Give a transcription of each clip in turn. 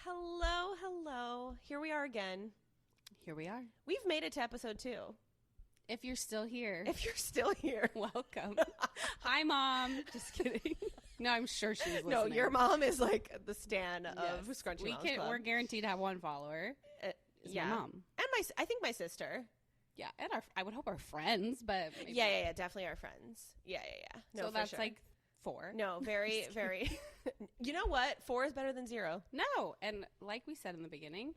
Hello, hello. Here we are again. Here we are. We've made it to episode 2. If you're still here. If you're still here. Welcome. Hi, Mom. Just kidding. No, I'm sure she's listening. No, your mom is like the stan of Scrunchy Moms Club. We're guaranteed to have one follower. Yeah. My mom. And I think my sister. Yeah, and I would hope our friends, but maybe Yeah, definitely our friends. Yeah. No, so that's sure. like 4. No, very, very. You know what? 4 is better than 0. No, and like we said in the beginning,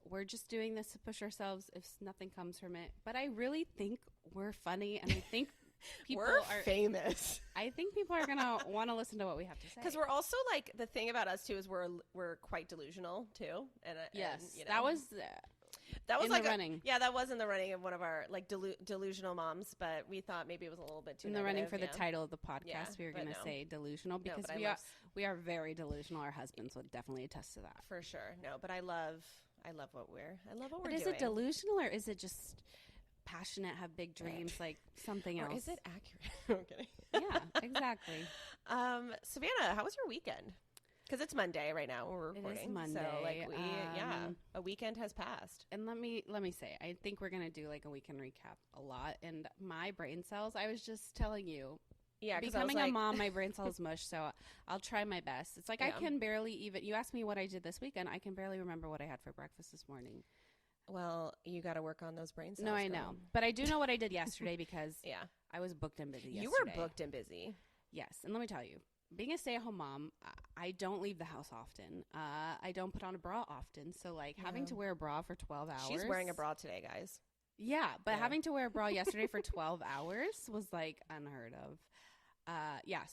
we're just doing this to push ourselves if nothing comes from it. But I really think we're funny, and I think people are famous. I think people are gonna want to listen to what we have to say because we're also like the thing about us too is we're quite delusional too. And yes, and, you know, that was in like the running. Yeah, that was in the running of one of our like delusional moms, but we thought maybe it was a little bit too in the running for the title of the podcast. We were going to say delusional because we are very delusional. Our husbands would definitely attest to that for sure. No, but I love what we're doing. Is it delusional or is it just passionate, have big dreams, like something else? Or is it accurate? I'm kidding. Yeah, exactly. Savannah, how was your weekend? Because it's Monday right now. We're recording. It is Monday. So like a weekend has passed. And let me say, I think we're gonna do like a weekend recap a lot. And my brain cells, I was just telling you, becoming a mom, my brain cells mush. So I'll try my best. It's like I can barely even. You asked me what I did this weekend. I can barely remember what I had for breakfast this morning. Well, you got to work on those brain cells. No, I know, but I do know what I did yesterday because I was booked and busy. You were booked and busy. Yes, and let me tell you. Being a stay-at-home mom, I don't leave the house often. I don't put on a bra often. So, like, having to wear a bra for 12 hours. She's wearing a bra today, guys. Yeah, but having to wear a bra yesterday for 12 hours was, like, unheard of.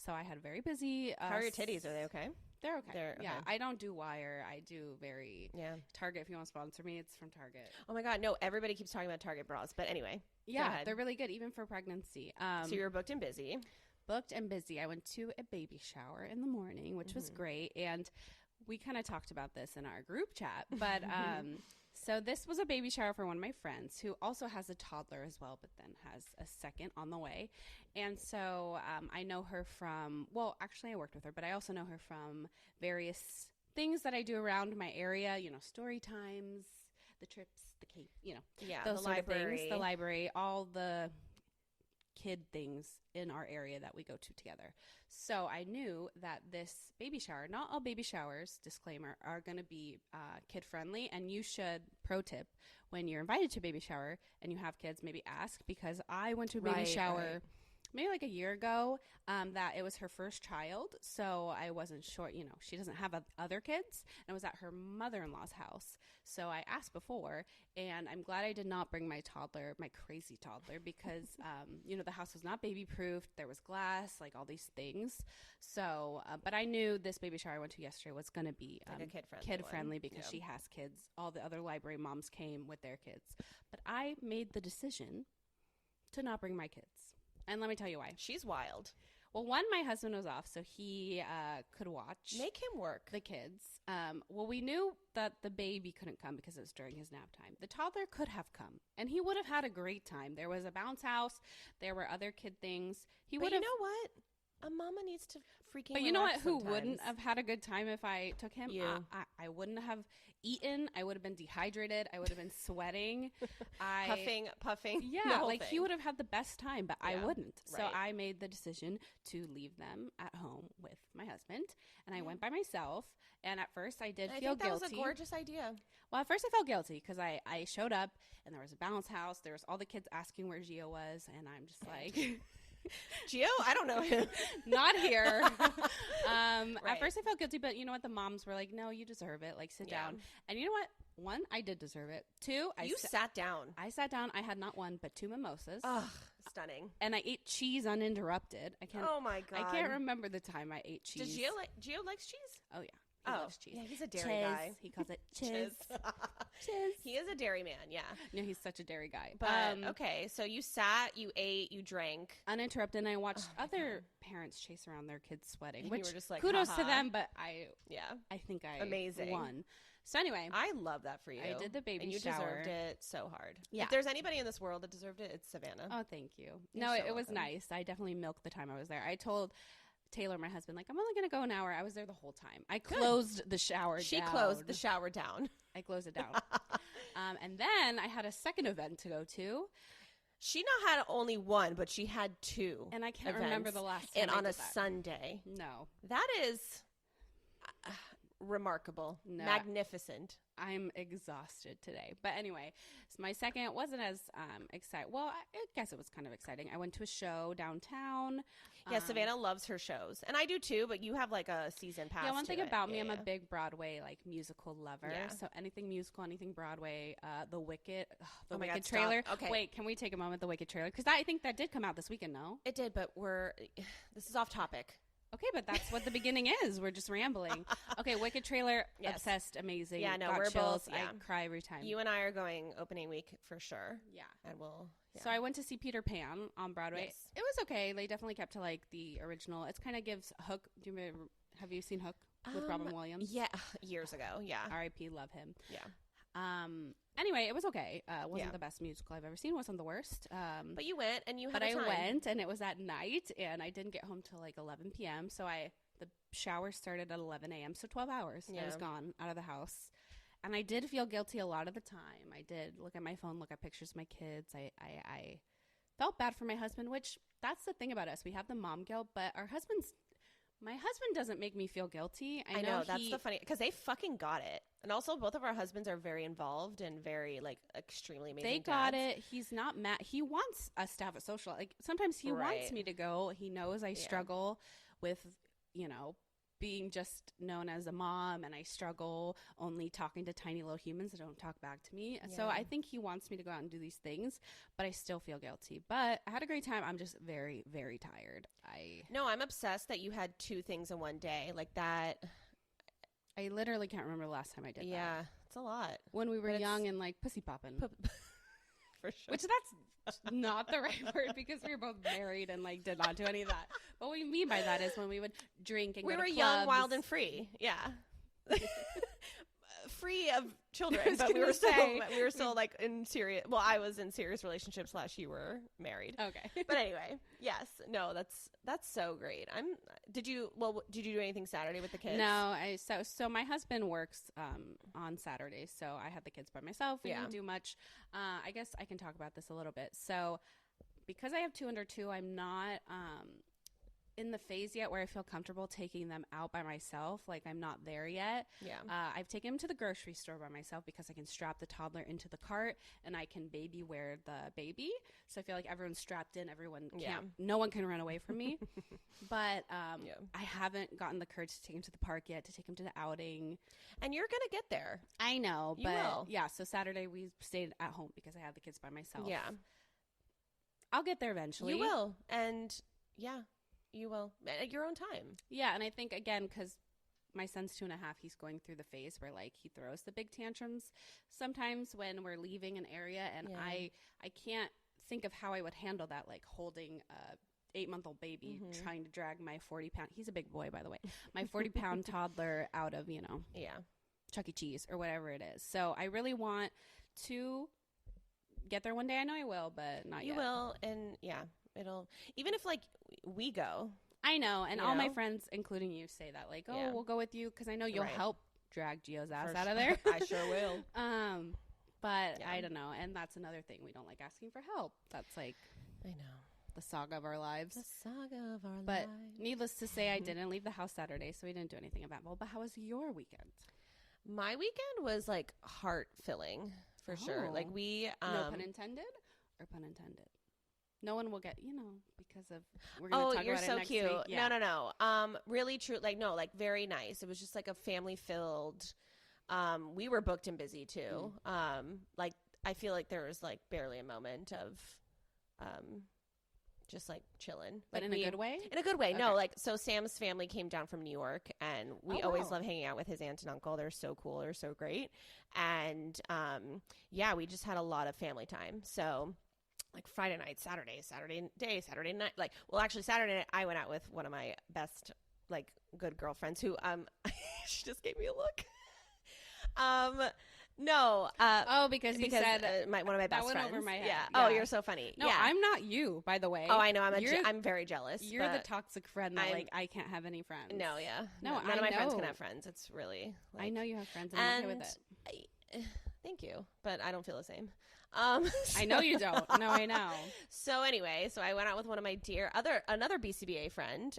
So I had very busy. How are your titties? Are they okay? They're okay. Yeah, I don't do wire. I do very Target. If you want to sponsor me, it's from Target. Oh, my God. No, everybody keeps talking about Target bras. But anyway. Yeah, they're really good, even for pregnancy. So you were booked and busy. Booked and busy. I went to a baby shower in the morning, which was great. And we kind of talked about this in our group chat. But so this was a baby shower for one of my friends who also has a toddler as well, but then has a second on the way. And so I know her from, well, actually I worked with her, but I also know her from various things that I do around my area, story times, the trips, the cake, those sort of things, the library, all the kid things in our area that we go to together. So I knew that this baby shower, not all baby showers, disclaimer, are going to be kid friendly, and you should, pro tip, when you're invited to a baby shower and you have kids, maybe ask, because I went to a baby shower maybe like a year ago, that it was her first child. So I wasn't sure, she doesn't have other kids, and it was at her mother-in-law's house. So I asked before, and I'm glad I did not bring my toddler, my crazy toddler, because, the house was not baby-proofed. There was glass, like all these things. So, but I knew this baby shower I went to yesterday was going to be like a kid-friendly because she has kids. All the other library moms came with their kids. But I made the decision to not bring my kids. And let me tell you why. She's wild. Well, one, my husband was off, so he could watch. Make him work. The kids. Well, we knew that the baby couldn't come because it was during his nap time. The toddler could have come, and he would have had a great time. There was a bounce house. There were other kid things. But you know what? A mama needs to freaking But you know what? Who sometimes. Wouldn't have had a good time if I took him? You. I wouldn't have eaten. I would have been dehydrated. I would have been sweating. Puffing. Yeah, like he would have had the best time, but I wouldn't. So Right. I made the decision to leave them at home with my husband, and I went by myself. And at first I did feel guilty. That was a gorgeous idea. Well, at first I felt guilty because I showed up, and there was a bounce house. There was all the kids asking where Gio was, and I'm just like... Gio? I don't know him. Not here. At first I felt guilty, but you know what? The moms were like, no, you deserve it. Like, sit down. And you know what? One, I did deserve it. Two, you sat down. I sat down. I had not one, but 2 mimosas. Ugh, stunning. And I ate cheese uninterrupted. Oh, my God. I can't remember the time I ate cheese. Does Gio likes cheese? Oh, yeah. He loves cheese. Yeah, he's a dairy guy. He calls it chiz. Chiz. He is a dairy man, yeah. No, he's such a dairy guy. But, okay, so you sat, you ate, you drank. Uninterrupted, and I watched other parents chase around their kids sweating, and which you were just like, kudos haha. to them, but I think I Amazing. won. So anyway. I love that for you. I did the baby and you shower. deserved it so hard. Yeah. If there's anybody in this world that deserved it, it's Savannah. Oh, thank you. You're No, so it was welcome. nice. I definitely milked the time I was there. I told Taylor, my husband, like, I'm only going to go an hour. I was there the whole time. I closed the shower down. She closed the shower down. I closed it down. And then I had a second event to go to. She not had only one, but she had two. And I can't remember the last time. And on a Sunday. No. That is remarkable. No. Magnificent. I'm exhausted today. But anyway, so my second wasn't as exciting. Well, I guess it was kind of exciting. I went to a show downtown. Yeah, Savannah loves her shows. And I do too, but you have like a season pass. Yeah, one thing about me, yeah, I'm a big Broadway like musical lover. Yeah. So anything musical, anything Broadway, The Wicked, the my Wicked God, trailer. stop. Okay. Wait, can we take a moment, the Wicked trailer? Because I think that did come out this weekend, no? It did, but this is off topic. Okay, but that's what the beginning is. We're just rambling. Okay, Wicked trailer, Yes. Obsessed, amazing. Yeah, no, got we're chills. both, yeah. I cry every time. You and I are going opening week for sure. Yeah. And we'll. Yeah. So I went to see Peter Pan on Broadway. Yes. It was okay. They definitely kept to like the original. It kind of gives Hook. Have you seen Hook with Robin Williams? Yeah, years ago. Yeah. R.I.P. Love him. Yeah. Anyway, it was okay. Wasn't Yeah. the best musical I've ever seen. Wasn't the worst. But you went and you had but a time. I went and it was at night and I didn't get home till like 11 p.m. So the shower started at 11 a.m. So 12 hours. I was Yeah. gone out of the house. And I did feel guilty a lot of the time. I did look at my phone, look at pictures of my kids. I felt bad for my husband, which that's the thing about us. We have the mom guilt, but my husband doesn't make me feel guilty. I know that's the funny, because they fucking got it. And also both of our husbands are very involved and very like extremely amazing. They got it. He's not mad. He wants us to have a social, like sometimes he wants Right. me to go. He knows I struggle with, being just known as a mom, and I struggle only talking to tiny little humans that don't talk back to me. So I think he wants me to go out and do these things, but I still feel guilty. But I had a great time. I'm just very, very tired. No, I'm obsessed that you had two things in one day like that. I literally can't remember the last time I did that. Yeah, it's a lot. When we were But it's- young and like pussy popping. For sure. Which that's not the right word because we were both married and like did not do any of that. What we mean by that is when we would drink and we go were to young, clubs. wild, and free. Yeah. Free of children, I was but we gonna were say, still like in serious. Well, I was in serious relationships / you were married. Okay. But anyway, yes, no, that's so great. Did you do anything Saturday with the kids? No, so my husband works on Saturdays, so I had the kids by myself. We didn't do much. I guess I can talk about this a little bit. So because I have 2 under 2, I'm not in the phase yet where I feel comfortable taking them out by myself. Like I'm not there yet. Yeah. I've taken them to the grocery store by myself because I can strap the toddler into the cart and I can baby wear the baby. So I feel like everyone's strapped in. No one can run away from me. But I haven't gotten the courage to take him to the park yet, to take him to the outing. And you're going to get there. I know, You but will. yeah, so Saturday we stayed at home because I had the kids by myself. Yeah. I'll get there eventually. You will. And yeah, you will at your own time. Yeah, and I think again because my son's 2.5, he's going through the phase where like he throws the big tantrums sometimes when we're leaving an area, and I can't think of how I would handle that, like holding a 8-month-old baby trying to drag my 40-pound, he's a big boy by the way, my 40-pound toddler out of Chuck E. Cheese or whatever it is. So I really want to get there one day. I know I will, but not yet. You will, and yeah, it'll, even if like we go. I know, and You all my know? friends, including you, say that like, Yeah. we'll go with you because I know you'll Right. help drag Gio's ass For out of sure. there. I sure will. But Yeah. I don't know, and that's another thing, we don't like asking for help. That's like I know. the saga of our lives. The saga of our But lives. needless to say, I didn't leave the house Saturday, so we didn't do anything eventful. But how was your weekend? My weekend was like heart filling for sure. Oh. Like we No pun intended, or pun intended? No one will get, because of, we're going to talk you're about so it next cute. week. Yeah. No. Really true. Like, no, like very nice. It was just like a family filled. We were booked and busy too. Like I feel like there was like barely a moment of, just like chilling. But like in a good way? In a good way. No, Okay. like, so Sam's family came down from New York, and we Oh, always wow. love hanging out with his aunt and uncle. They're so cool. They're so great. And, we just had a lot of family time. So like Friday night, Saturday day, Saturday night, like, well, actually Saturday night I went out with one of my best, like, good girlfriends who, she just gave me a look. No. Because you said one of my best went friends. over my head. Yeah. Yeah. Oh, you're so funny. No, yeah. I'm not you, by the way. Oh, I know. I'm very jealous. You're the toxic friend that I can't have any friends. No, yeah. No, none of my friends can have friends. It's really. I know you have friends, and I'm okay with it. Thank you, but I don't feel the same. I know you don't. No, I know. So anyway, I went out with one of my another BCBA friend.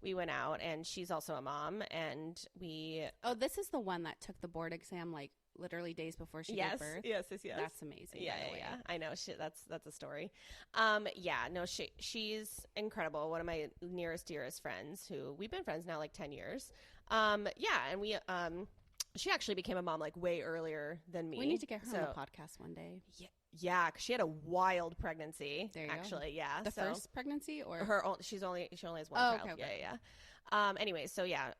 We went out, and she's also a mom, and we. Oh, this is the one that took the board exam like literally days before she gave birth. Yes. That's amazing. Yeah. I know. That's a story. She's incredible. One of my dearest friends who we've been friends now like 10 years. And we she actually became a mom like way earlier than me. We need to get her on the podcast one day. Yeah, cause she had a wild pregnancy. There you actually, go. Yeah. The first pregnancy or she only has one child. Okay. Yeah. Anyway, shout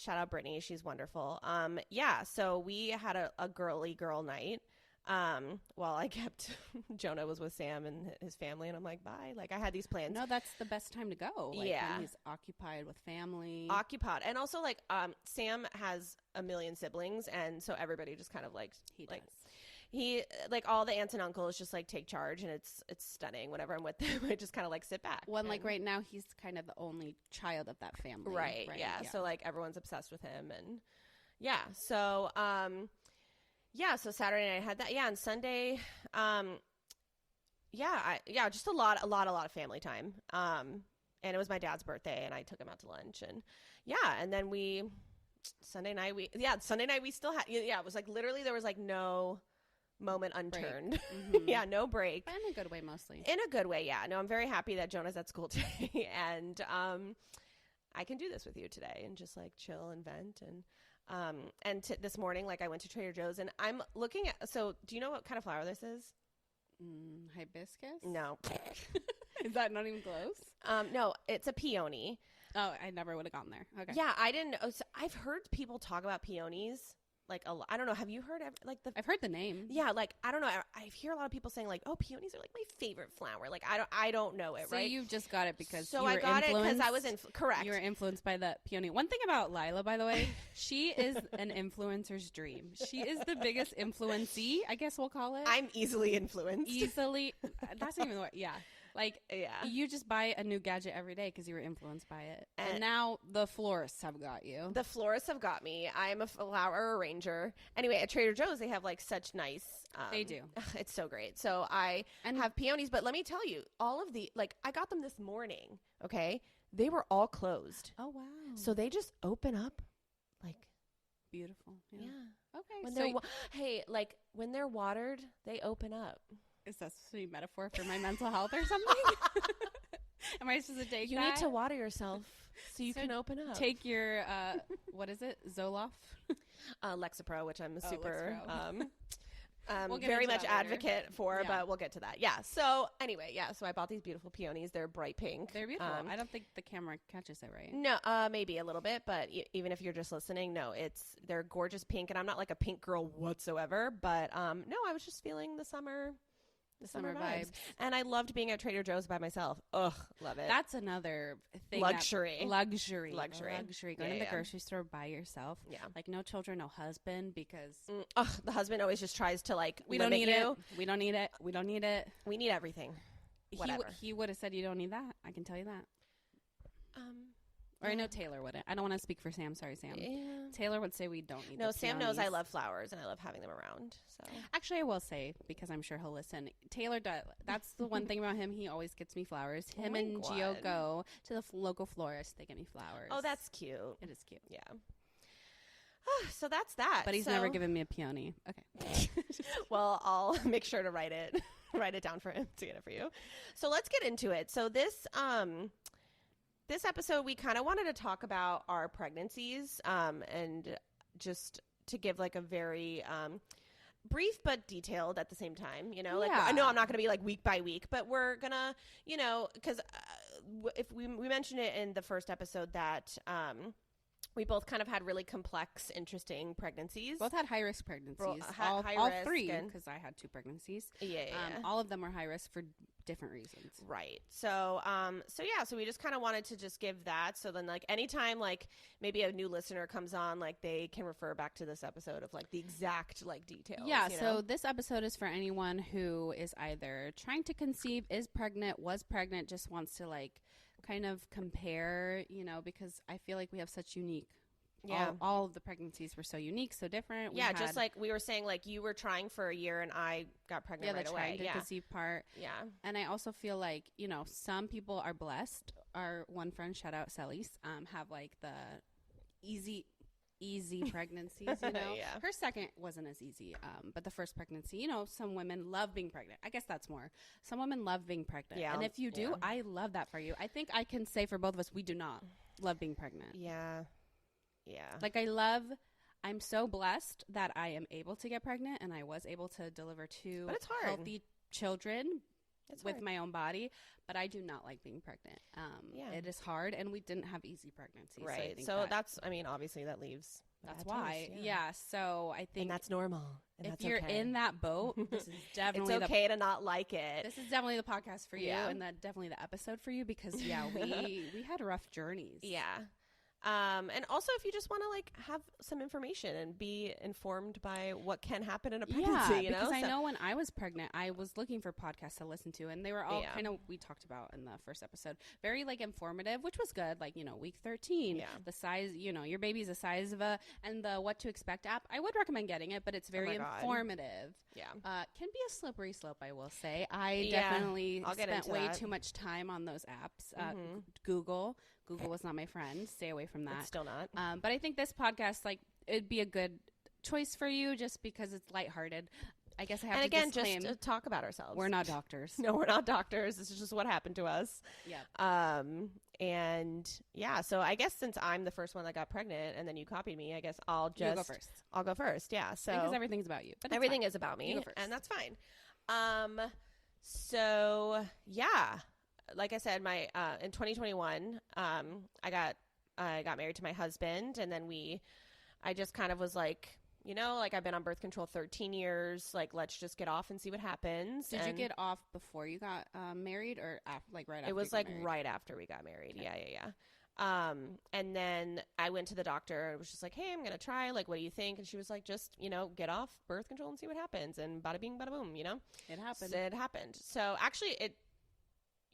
out Brittany. She's wonderful. So we had a girly girl night. While I kept Jonah was with Sam and his family, and I'm like, bye. Like I had these plans. No, that's the best time to go. Like, when he's occupied with family. And also like Sam has a million siblings, and so everybody just kind of like he like all the aunts and uncles just like take charge, and it's stunning. Whenever I'm with them, I just kind of like sit back. Like right now, he's kind of the only child of that family, right? Yeah. So like everyone's obsessed with him, and so Saturday night I had that. Yeah, and Sunday, just a lot of family time. And it was my dad's birthday, and I took him out to lunch, and and then Sunday night we still had it was like literally there was like no moment unturned. Mm-hmm. No break. But in a good way, mostly. In a good way, yeah. No, I'm very happy that Jonah's at school today, and I can do this with you today and just like chill and vent and this morning, like I went to Trader Joe's, and I'm looking at. So, do you know what kind of flower this is? Hibiscus? No. Is that not even close? No, it's a peony. Oh, I never would have gone there. Okay. Yeah, I didn't. So I've heard people talk about peonies. Like I don't know. Have you heard I've heard the name. Yeah, like I don't know. I hear a lot of people saying like, "Oh, peonies are like my favorite flower." Like I don't know it. So right? you just got it because I got it because I was correct. You were influenced by the peony. One thing about Lila, by the way, she is an influencer's dream. She is the biggest influencee, I guess we'll call it. I'm easily influenced. That's not even the word. Yeah. Like, you just buy a new gadget every day because you were influenced by it. And now the florists have got you. The florists have got me. I am a flower arranger. Anyway, at Trader Joe's, they have like such nice. They do. It's so great. So I have peonies, but let me tell you, all of the, like, I got them this morning, okay? They were all closed. Oh, wow. So they just open up, like. Beautiful. Yeah. Okay. When they're watered, they open up. Is that supposed to be a metaphor for my mental health or something? Am I supposed to take You need to water yourself so you can open up. Take your, what is it? Zoloft? Lexapro, which I'm super we'll very much advocate for, but we'll get to that. Yeah. So anyway, so I bought these beautiful peonies. They're bright pink. They're beautiful. I don't think the camera catches it right. No, maybe a little bit, but even if you're just listening, no, they're gorgeous pink, and I'm not like a pink girl whatsoever, but no, I was just feeling the summer vibes. And I loved being at Trader Joe's by myself. Ugh, love it. That's another thing. Luxury. Going to the grocery store by yourself. Yeah. Like no children, no husband, because the husband always just tries to like we don't need it. We don't need it. We don't need it. We need everything. Whatever. He would have said you don't need that. I can tell you that. Or I know Taylor wouldn't. I don't want to speak for Sam. Sorry, Sam. Yeah. Taylor would say we don't need. No, Sam knows I love flowers and I love having them around. So actually, I will say, because I'm sure he'll listen. Taylor does. That's the one thing about him. He always gets me flowers. Him and Gio go to the local florist. They get me flowers. Oh, that's cute. It is cute. Yeah. So that's that. But he's never given me a peony. Okay. Well, I'll make sure to write it down for him to get it for you. So let's get into it. So this episode, we kind of wanted to talk about our pregnancies and just to give like a very brief but detailed at the same time, like I know I'm not going to be like week by week, but we're going to, because if we mentioned it in the first episode that we both kind of had really complex, interesting pregnancies. Both had high-risk pregnancies. High all risk three, because I had 2 pregnancies. Yeah. All of them were high risk for different reasons. Right. So we just kind of wanted to just give that. So then, like, anytime, like, maybe a new listener comes on, like, they can refer back to this episode of, like, the exact, like, details. Yeah. You So know? this episode is for anyone who is either trying to conceive, is pregnant, was pregnant, just wants to, like, kind of compare, you know, because I feel like we have such unique. Yeah. All of the pregnancies were so unique, so different. Just like we were saying, like, you were trying for a year and I got pregnant right away. Yeah, the trying to conceive part. Yeah. And I also feel like, you know, some people are blessed. Our one friend, shout out Celise, have like the easy pregnancies, you know. Yeah. Her second wasn't as easy, but the first pregnancy, you know, some women love being pregnant. I guess that's more. Some women love being pregnant. Yeah. And if you do, I love that for you. I think I can say for both of us, we do not love being pregnant. Yeah. Yeah. Like, I'm so blessed that I am able to get pregnant and I was able to deliver 2 healthy children with my own body, but I do not like being pregnant. It is hard, and we didn't have easy pregnancies. Right. So that's, I mean, obviously that leaves. That's why. Yeah. So I think. And that's normal. And if you're in that boat, this is definitely it's okay to not like it. This is definitely the podcast for you, and definitely the episode for you, because we had rough journeys. Yeah. And also, if you just want to, like, have some information and be informed by what can happen in a pregnancy, you know? Because I know when I was pregnant, I was looking for podcasts to listen to, and they were all kind of, we talked about in the first episode, very, like, informative, which was good. Like, you know, week 13, the size, you know, your baby's the size of and the What to Expect app. I would recommend getting it, but it's very informative. Yeah. Can be a slippery slope, I will say. I definitely spent way too much time on those apps. Google was not my friend. Stay away from that. It's still not. But I think this podcast, like, it'd be a good choice for you just because it's lighthearted. I guess I have to disclaim, just to talk about ourselves. We're not doctors. No, we're not doctors. This is just what happened to us. Yeah. And yeah, so I guess since I'm the first one that got pregnant and then you copied me, I guess I'll go first. I'll go first. Yeah. So because everything's about you. But everything is about me, and that's fine. So yeah. Like I said, my in 2021, I got married to my husband, and then I just kind of was like, you know, like, I've been on birth control 13 years. Like, let's just get off and see what happens. Did you get off before you got married, or right after? It was like right after we got married. Okay. Yeah. And then I went to the doctor and was just like, hey, I'm gonna try. Like, what do you think? And she was like, just, you know, get off birth control and see what happens. And bada bing, bada boom. You know, it happened. It happened. So actually,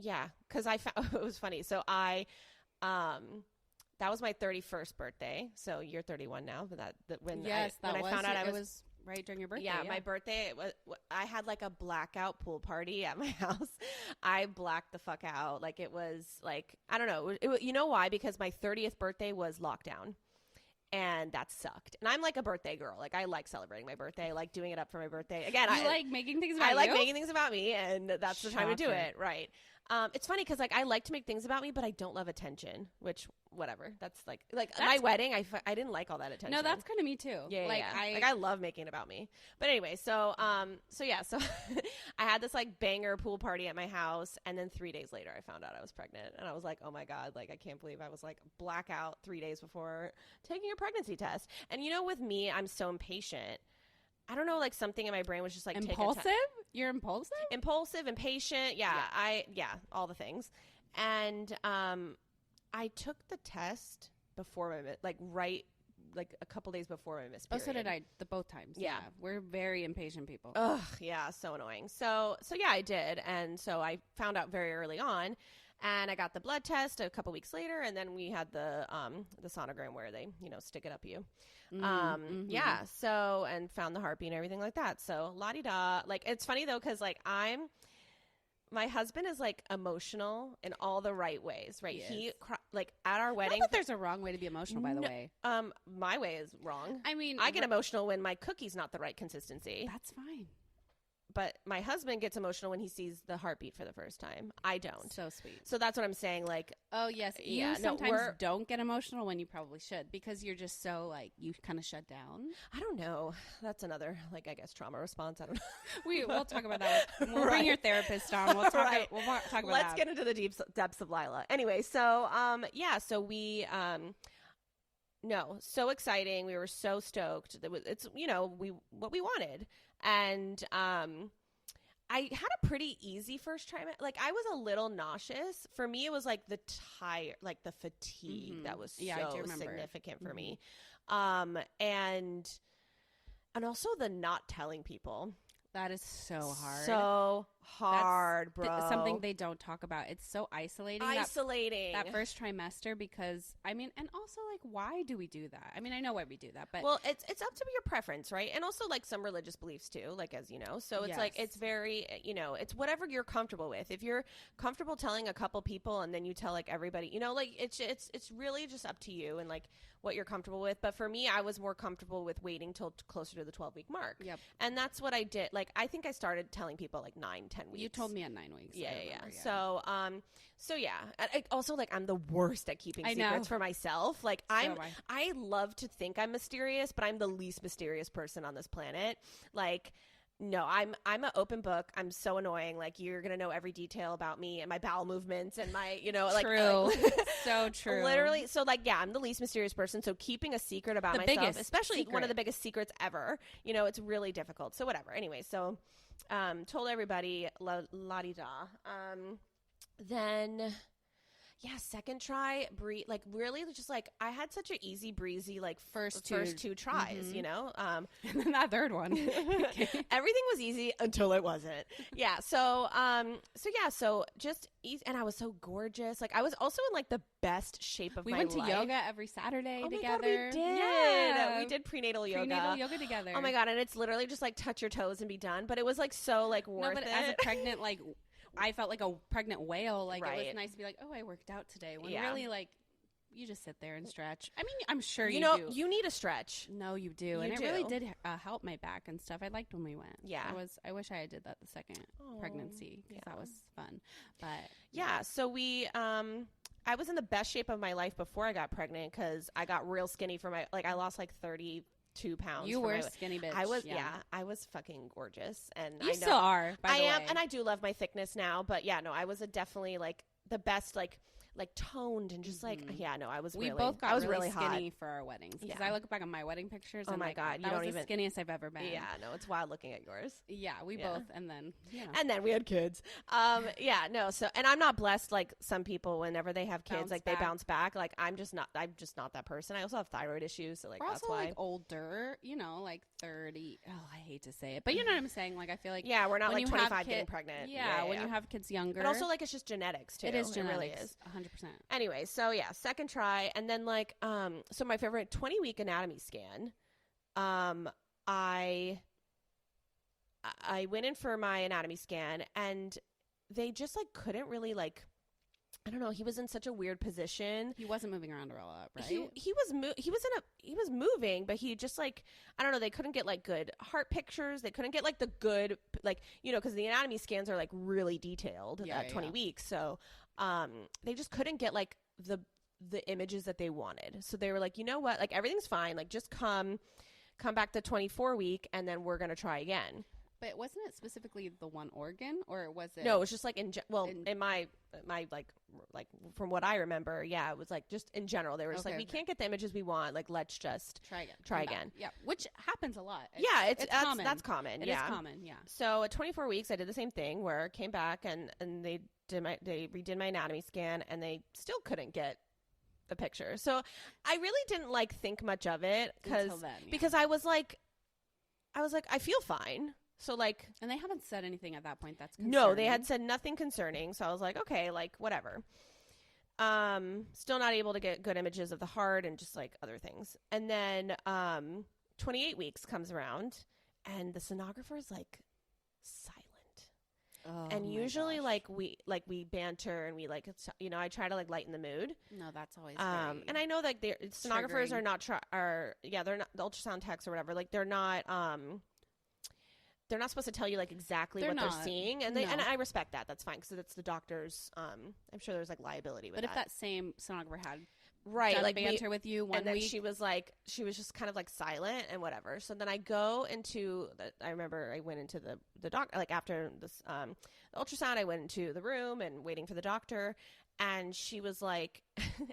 yeah, because I found it was funny. So that was my 31st birthday. So you're 31 now. But when I found out I was right during your birthday. Yeah, my birthday. I had like a blackout pool party at my house. I blacked the fuck out. Like, it was like, I don't know. You know why? Because my 30th birthday was lockdown. And that sucked. And I'm like a birthday girl. Like, I like celebrating my birthday. I like doing it up for my birthday. Again, I like making things about you? I like making things about me, and that's the time to do it. Right. It's funny because, like, I like to make things about me, but I don't love attention, which, whatever. That's my wedding, I didn't like all that attention. No, that's kind of me too. Yeah, like, yeah. I love making it about me. But anyway, so I had this, like, banger pool party at my house, and then 3 days later I found out I was pregnant, and I was like, oh my God, like, I can't believe I was, like, blackout 3 days before taking a pregnancy test. And, you know, with me, I'm so impatient. I don't know, like, something in my brain was just like, impulsive? You're impulsive? Impulsive, impatient. Yeah. All the things. And I took the test before a couple days before my missed period. Oh, so did I, both times. Yeah. We're very impatient people. Ugh, yeah, so annoying. So yeah, I did. And so I found out very early on. And I got the blood test a couple weeks later, and then we had the sonogram where they, you know, stick it up you. Yeah. So, and found the heartbeat and everything like that. So la-di-da. Like, it's funny though, because, like, my husband is, like, emotional in all the right ways, right? He like, at our wedding. Not that there's a wrong way to be emotional, by the way. My way is wrong. I mean, I get emotional when my cookie's not the right consistency. That's fine. But my husband gets emotional when he sees the heartbeat for the first time. I don't. So sweet. So that's what I'm saying. Like, oh yes, you sometimes don't get emotional when you probably should, because you're just so, like, you kind of shut down. I don't know. That's another, like, I guess, trauma response. I don't know. We'll talk about that. We'll bring your therapist on. We'll talk. We'll talk about Let's that. get into the deep depths of Lila. Anyway, so so we no, so exciting. We were so stoked. It's, what we wanted. And I had a pretty easy first trimester. Like, I was a little nauseous. For me, it was like the fatigue that was so significant for me. And also the not telling people. That is so hard. So hard, bro. Something they don't talk about. It's so isolating. That first trimester, because and also, like, why do we do that? I mean, I know why we do that, but it's up to your preference, right? And also, like, some religious beliefs too, like, as you know. So it's like, it's very, it's whatever you're comfortable with. If you're comfortable telling a couple people and then you tell like everybody, like, it's really just up to you and like what you're comfortable with. But for me, I was more comfortable with waiting till closer to the 12-week mark. Yep. And that's what I did. Like, I think I started telling people like 9-10 weeks. You told me at 9 weeks. Yeah. So yeah. Also, like, I'm the worst at keeping secrets for myself. Like, I love to think I'm mysterious, but I'm the least mysterious person on this planet. Like, no, I'm an open book. I'm so annoying. Like, you're gonna know every detail about me and my bowel movements and my, like, true. So true. Literally. So, like, yeah, I'm the least mysterious person. So keeping a secret about myself, especially one of the biggest secrets ever, it's really difficult. So whatever. Anyway, so told everybody, la-di-da. Then, yeah, second try, like, really just, like, I had such an easy breezy, like, first two tries, and then that third one. Everything was easy until it wasn't. Yeah. So just easy. And I was so gorgeous. Like, I was also in, like, the best shape of my life. We went to yoga every Saturday together. My God, we did. Yeah. We did prenatal yoga together. Oh my God. And it's literally just like touch your toes and be done. But it was like so like worth it. As a pregnant, like, I felt like a pregnant whale. Like, it was nice to be like, oh, I worked out today. When really, like, you just sit there and stretch. I mean, I'm sure you do. You need a stretch. No, you do. It really did help my back and stuff. I liked when we went. Yeah. I wish I did that the second pregnancy, because that was fun. But yeah, so we, I was in the best shape of my life before I got pregnant, because I got real skinny I lost like 32 pounds. You were a skinny bitch. I was, I was fucking gorgeous. And you still are, by the way. I am, and I do love my thickness now, but yeah, no, I was definitely like the best, like toned and just like, I was we really, both got I was really hot. skinny for our weddings, because I look back on my wedding pictures. Oh and my God, that was the skinniest I've ever been. Yeah, no, it's wild looking at yours. Yeah, we both, and then and then we had kids. So, and I'm not blessed like some people. Whenever they have kids, they bounce back. Like, I'm just not that person. I also have thyroid issues, so like, we're that's also why. Like older, like 30. Oh, I hate to say it, but you know what I'm saying. Like, I feel like we're not like 25 getting pregnant. Yeah, when you have kids younger, but also like it's just genetics too. It is genetics. It really is 100%. Anyway, so yeah, second try, and then like so my favorite 20-week anatomy scan. I went in for my anatomy scan, and they just like couldn't really like. I don't know. He was in such a weird position. He wasn't moving around a lot, right? He was moving, but he just like, I don't know. They couldn't get like good heart pictures. They couldn't get like the good, like, because the anatomy scans are like really detailed at 20 weeks. So, they just couldn't get like the images that they wanted. So they were like, you know what? Like, everything's fine. Like, just come back the 24 week, and then we're going to try again. But wasn't it specifically the one organ, or was it? No, it was just like in my like from what I remember, it was like just in general. They were just we can't get the images we want. Like, let's just try again. Yeah, which happens a lot. It's common. That's common. It is common. Yeah. So at 24 weeks, I did the same thing where I came back and they redid my anatomy scan, and they still couldn't get the picture. So I really didn't like think much of it because I was like I feel fine. So like, and they haven't said anything at that point that's concerning. No, they had said nothing concerning. So I was like, okay, like whatever. Still not able to get good images of the heart and just like other things. And then 28 weeks comes around, and the sonographer is like silent. Oh, and usually like we banter and we like, I try to like lighten the mood. No, that's always and I know that sonographers are not they're not, the ultrasound techs or whatever, like they're not supposed to tell you like exactly what they're seeing, and and I respect that. That's fine, because that's the doctor's. I'm sure there's like liability with that. But if that same sonographer had like banter with you one and then week, she was just kind of like silent and whatever. So then I go into I remember I went into the doctor, like after this the ultrasound. I went into the room and waiting for the doctor, And she was like,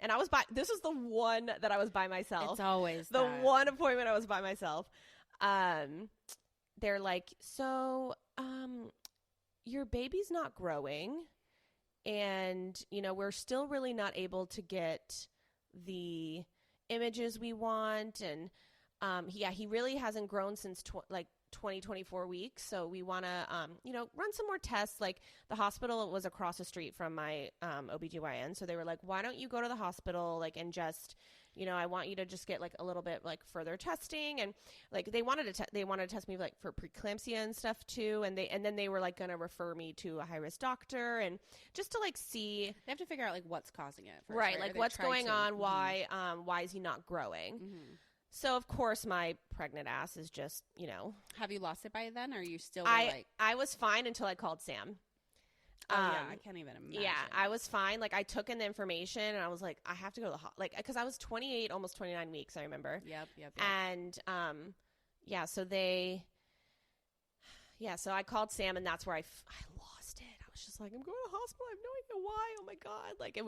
and this was the one that I was by myself. It's always the one appointment I was by myself. They're like, so, your baby's not growing, and, you know, we're still really not able to get the images we want. And, he really hasn't grown since 24 weeks. So we want to, run some more tests. Like, the hospital was across the street from my OBGYN. So they were like, why don't you go to the hospital, like, and just, you know, I want you to just get like a little bit like further testing. And like, they wanted to test me like for preeclampsia and stuff too. And then they were like going to refer me to a high risk doctor, and just to like see, they have to figure out like what's causing it first, right? Like, what's going on? Why is he not growing? Mm-hmm. So, of course, my pregnant ass is just, you know. Have you lost it by then? Or are you still I was fine until I called Sam. Yeah, I can't even imagine. Yeah, I was fine. Like, I took in the information, and I was like, I have to go to the like, because I was 28, almost 29 weeks, I remember. Yep. And, so I called Sam, and that's where I lost it. I was just like, I'm going to the hospital. I have no idea why. Oh, my God. Like, it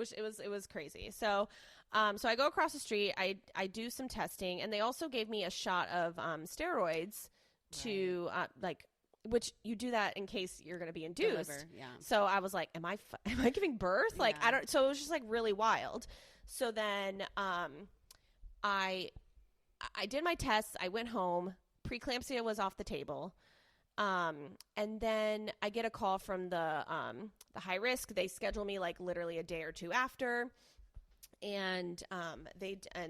was crazy. So I go across the street. I do some testing, and they also gave me a shot of steroids to which you do that in case you're going to be induced. Deliver, yeah. So I was like, am I giving birth? Like, yeah. I don't. So it was just like really wild. So then I did my tests. I went home. Preeclampsia was off the table. And then I get a call from the high risk. They schedule me like literally a day or two after. And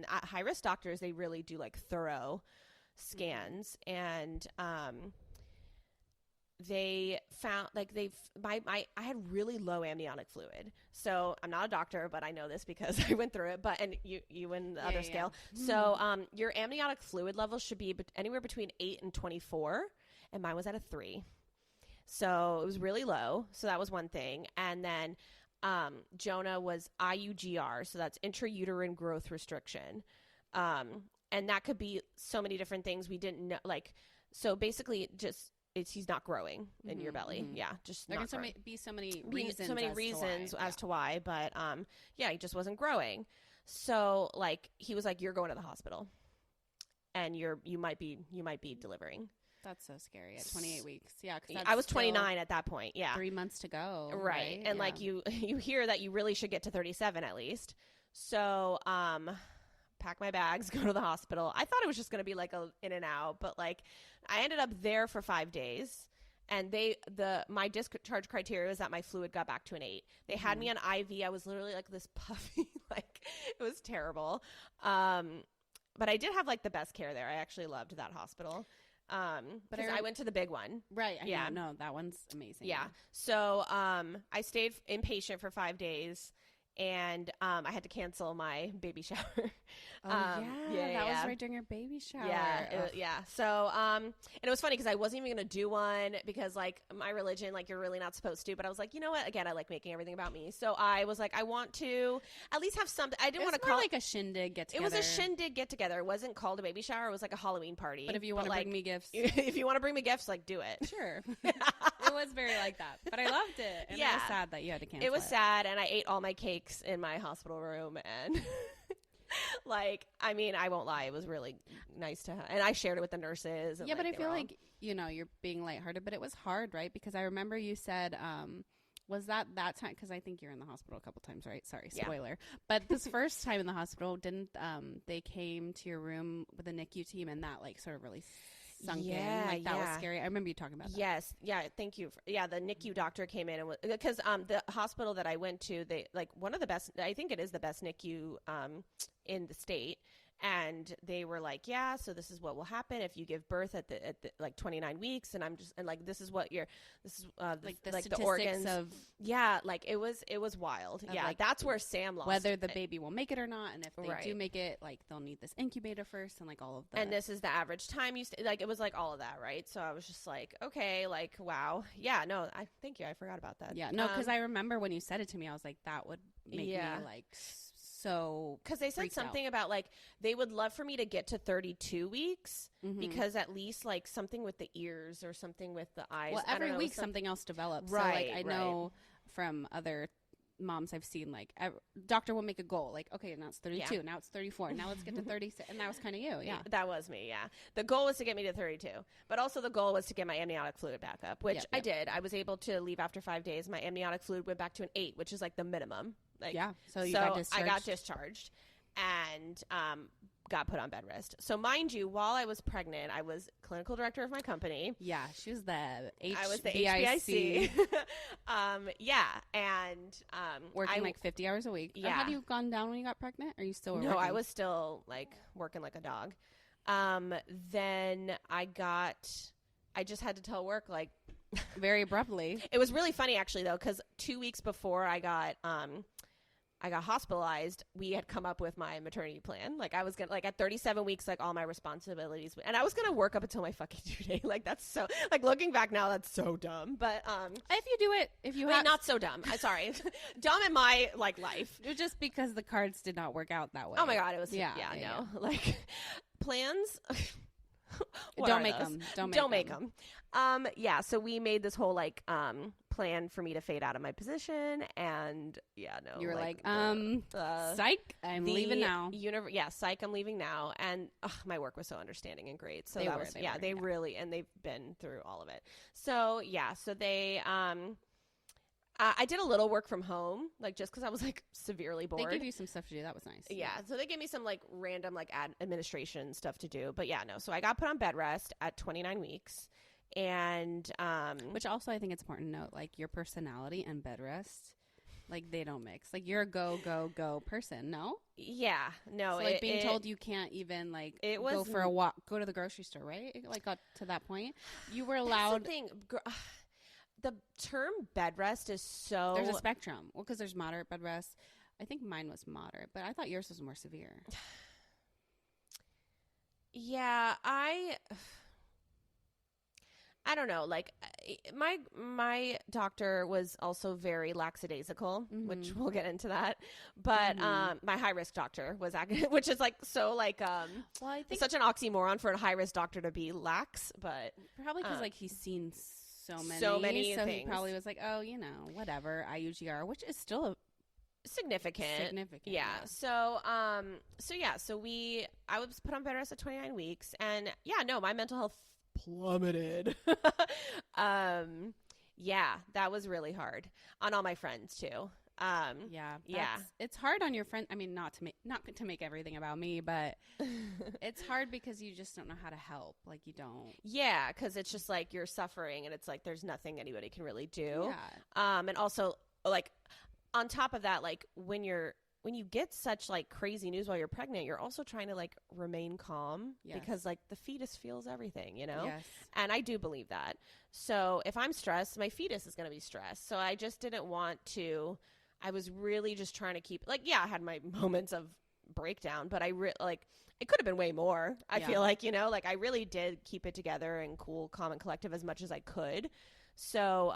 high risk doctors, they really do like thorough scans. And they found like I had really low amniotic fluid. So I'm not a doctor, but I know this because I went through it. But and you in the other scale. Yeah. So your amniotic fluid level should be anywhere between 8 and 24, and mine was at a 3. So it was really low. So that was one thing. And then Jonah was IUGR, so that's intrauterine growth restriction. And that could be so many different things we didn't know. Like, so basically just he's not growing in your belly. Mm-hmm. Yeah, just there not can be so many reasons as to why, but he just wasn't growing. So like he was like, you're going to the hospital, and you might be delivering. That's so scary at 28 weeks. Yeah, because I was 29 at that point. Yeah, 3 months to go. Right, and like you hear that you really should get to 37 at least. So pack my bags, go to the hospital. I thought it was just going to be like a in and out, but like I ended up there for 5 days, and my discharge criteria was that my fluid got back to an 8. They had me on IV. I was literally like this puffy, like it was terrible. But I did have like the best care there. I actually loved that hospital. But I went to the big one. Right. No, that one's amazing. Yeah. So, I stayed inpatient for 5 days, and, I had to cancel my baby shower. That was right during your baby shower. Yeah. So, and it was funny because I wasn't even going to do one because like my religion, like you're really not supposed to, but I was like, you know what? Again, I like making everything about me. So I was like, I want to at least have something. I didn't want to call it like a shindig get together. It was a shindig get together. It wasn't called a baby shower. It was like a Halloween party. But if you want to bring me gifts, if you want to bring me gifts, like do it. Sure. It was very like that, but I loved it. And it was sad that you had to cancel it. It was sad. And I ate all my cakes in my hospital room, and like, I mean, I won't lie, it was really nice to have, and I shared it with the nurses. And, but I feel like, you're being lighthearted, but it was hard, right? Because I remember you said, was that time? Because I think you're in the hospital a couple times, right? Sorry, spoiler. Yeah. But this first time in the hospital, didn't they came to your room with the NICU team, and that like sort of really sunk in? Like that was scary. I remember you talking about that. Yes. Yeah. Thank you. The NICU doctor came in, and because the hospital that I went to, they like one of the best, I think it is the best NICU in the state. And they were like, yeah, so this is what will happen if you give birth at the like 29 weeks. And like, this is the organs of, like it was wild. Yeah. Like, that's where Sam lost whether the baby will make it or not. And if they do make it, like they'll need this incubator first, and like all of that. And this is the average time like, it was like all of that. Right. So I was just like, okay, like, wow. Yeah, no, thank you. I forgot about that. Yeah. No, cause I remember when you said it to me, I was like, that would make me like, so because they said something about like they would love for me to get to 32 weeks because at least like something with the ears or something with the eyes. Well, every week something else develops. Right. So, like, I know from other moms I've seen, like, doctor will make a goal. Like, okay, now it's 32. Yeah. Now it's 34. Now let's get to 36. And that was kind of you. Yeah. That was me, yeah. The goal was to get me to 32. But also the goal was to get my amniotic fluid back up, which I did. I was able to leave after 5 days. My amniotic fluid went back to an 8, which is like the minimum. Like, yeah. So you got discharged. I got discharged and got put on bed rest. So mind you, while I was pregnant, I was clinical director of my company. Yeah, she was the I was the HBIC. Yeah, and working like 50 hours a week. Yeah. Had you gone down when you got pregnant? Or are you still working? No, I was still like working like a dog. Then I just had to tell work like very abruptly. It was really funny actually though, because 2 weeks before I got hospitalized, we had come up with my maternity plan. Like I was gonna, like at 37 weeks, like all my responsibilities, and I was gonna work up until my fucking due date. Like that's so, like looking back now, that's so dumb. But if you do it, if you have, not so dumb. I'm sorry, dumb in my like life. Just because the cards did not work out that way. Oh my god, it was no. Like plans. Don't make them. Don't make them. Yeah. So we made this whole like plan for me to fade out of my position, and you were like psych, I'm leaving now. Psych, I'm leaving now. And my work was so understanding and great. So they really, and they've been through all of it. So so they I did a little work from home, like just because I was like severely bored. They gave you some stuff to do. That was nice. Yeah. So they gave me some like random like administration stuff to do. But so I got put on bed rest at 29 weeks. And which also I think it's important to note, like your personality and bed rest, like they don't mix. Like you're a go person, no? Yeah, no. So, like being told you can't even like go for a walk, go to the grocery store, right? It like got to that point. You were allowed. That's the thing. The term bed rest is so... There's a spectrum. Well, because there's moderate bed rest. I think mine was moderate, but I thought yours was more severe. Yeah, I don't know. Like, my doctor was also very lackadaisical, which we'll get into that. But my high risk doctor was, which is like so like well, I think such an oxymoron for a high risk doctor to be lax. But probably because like he's seen so many things. He probably was like, oh, whatever, IUGR, which is still a significant. Yeah. So I was put on bed rest at 29 weeks, and my mental health plummeted. That was really hard on all my friends too. It's hard on your friend. I mean, not to make everything about me, but it's hard because you just don't know how to help. Like you don't. Yeah, because it's just like you're suffering, and it's like there's nothing anybody can really do. Yeah. And also like on top of that, like when you get such like crazy news while you're pregnant, you're also trying to like remain calm because like the fetus feels everything, Yes. And I do believe that. So if I'm stressed, my fetus is going to be stressed. So I just didn't want to. I was really just trying to keep like, I had my moments of breakdown, but it could have been way more. I feel like, like I really did keep it together and cool, calm, and collective as much as I could. So,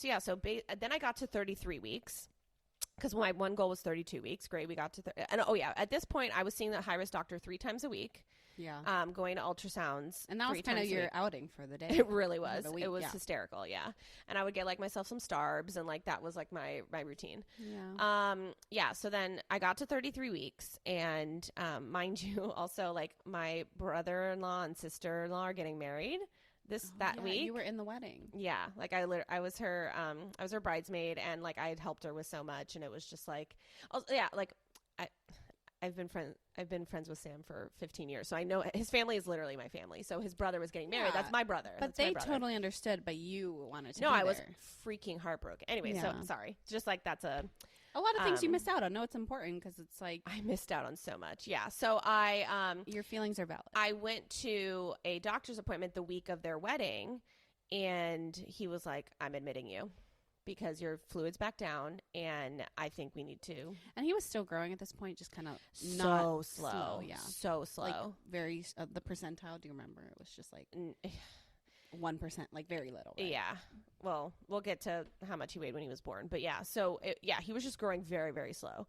then I got to 33 weeks because my one goal was 32 weeks. Great. We got to, at this point I was seeing the high risk doctor 3 times a week. Yeah. Going to ultrasounds. And that was kind of your outing for the day. It really was. It was hysterical. Yeah. And I would get like myself some starbs, and like that was like my routine. Yeah. So then I got to 33 weeks, and mind you, also like my brother-in-law and sister-in-law are getting married that week. You were in the wedding. Yeah. Like I was her bridesmaid, and like I had helped her with so much, and it was just like, I've been friends with Sam for 15 years, so I know his family is literally my family. So his brother was getting married. That's my brother. But they totally understood, but you wanted to. No, I was freaking heartbroken. Anyway, so sorry. Just like that's a lot of things you missed out on. No, it's important because it's like I missed out on so much. Yeah. So your feelings are valid. I went to a doctor's appointment the week of their wedding, and he was like, "I'm admitting you because your fluid's back down, and I think we need to." And he was still growing at this point, just kind of so slow. Yeah, so slow. Like very the percentile. Do you remember? It was just like 1%, like very little. Right? Yeah. Well, we'll get to how much he weighed when he was born, but yeah. So he was just growing very, very slow.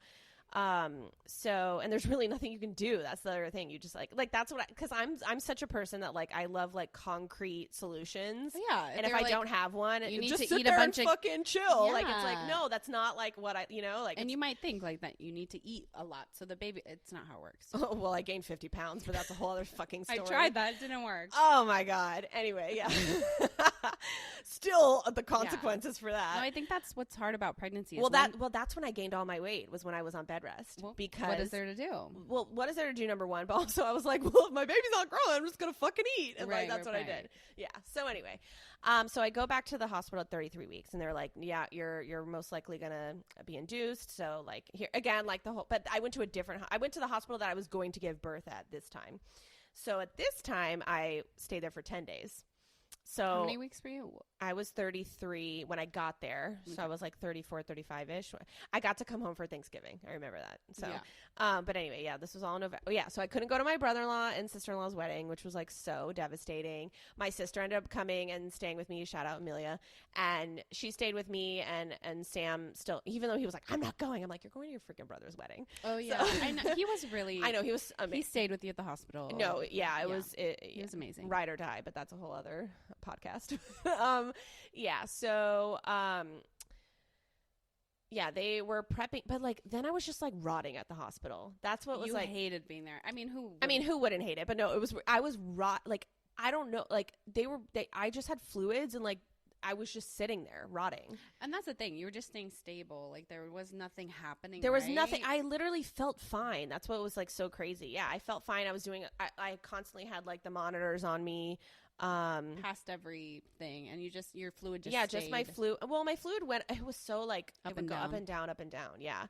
So, and there's really nothing you can do. That's the other thing. You just like that's what because I'm such a person that like I love like concrete solutions. Yeah, and if I don't have one, you need just to sit eat there a bunch and of fucking chill. Yeah. Like it's like no, that's not like what I like. And you might think like that you need to eat a lot, so the baby. It's not how it works. Oh, well, I gained 50 pounds, but that's a whole other fucking story. I tried that; it didn't work. Oh my god. Anyway, yeah. Still, the consequences for that. No, I think that's what's hard about pregnancy. Well, that's when I gained all my weight was when I was on bed rest. Well, because what is there to do? Well, what is there to do? Number one, but also I was like, well, if my baby's not growing, I'm just gonna fucking eat, and like that's what I did. Yeah. So anyway, so I go back to the hospital at 33 weeks, and they're like, yeah, you're most likely gonna be induced. So like here again, like the whole. But I went to the hospital that I was going to give birth at this time. So at this time, I stayed there for 10 days. So how many weeks were you? I was 33 when I got there. So Okay. I was like 34, 35-ish. I got to come home for Thanksgiving. I remember that. So, but anyway, yeah, this was all in November. Yeah. So I couldn't go to my brother-in-law and sister-in-law's wedding, which was like so devastating. My sister ended up coming and staying with me. Shout out Amelia. And she stayed with me and Sam still, even though he was like, I'm not going. I'm like, you're going to your freaking brother's wedding. Oh yeah. So, I know. He was really, I know he was amazing. He stayed with you at the hospital. No. Yeah. He was amazing. Ride or die, but that's a whole other podcast. Yeah. So, yeah, they were prepping, but like, then I was just like rotting at the hospital. That's what was you like, hated being there. I mean, who wouldn't hate it? But no, I was like, I don't know. Like I just had fluids and like, I was just sitting there rotting. And that's the thing. You were just staying stable. Like there was nothing happening. There was nothing. I literally felt fine. That's what was like so crazy. Yeah. I felt fine. I was doing, I constantly had like the monitors on me. Past everything, and your fluid just stayed. Just my fluid. Well, my fluid went. It was so like up it and would down. Go up and down. Yeah,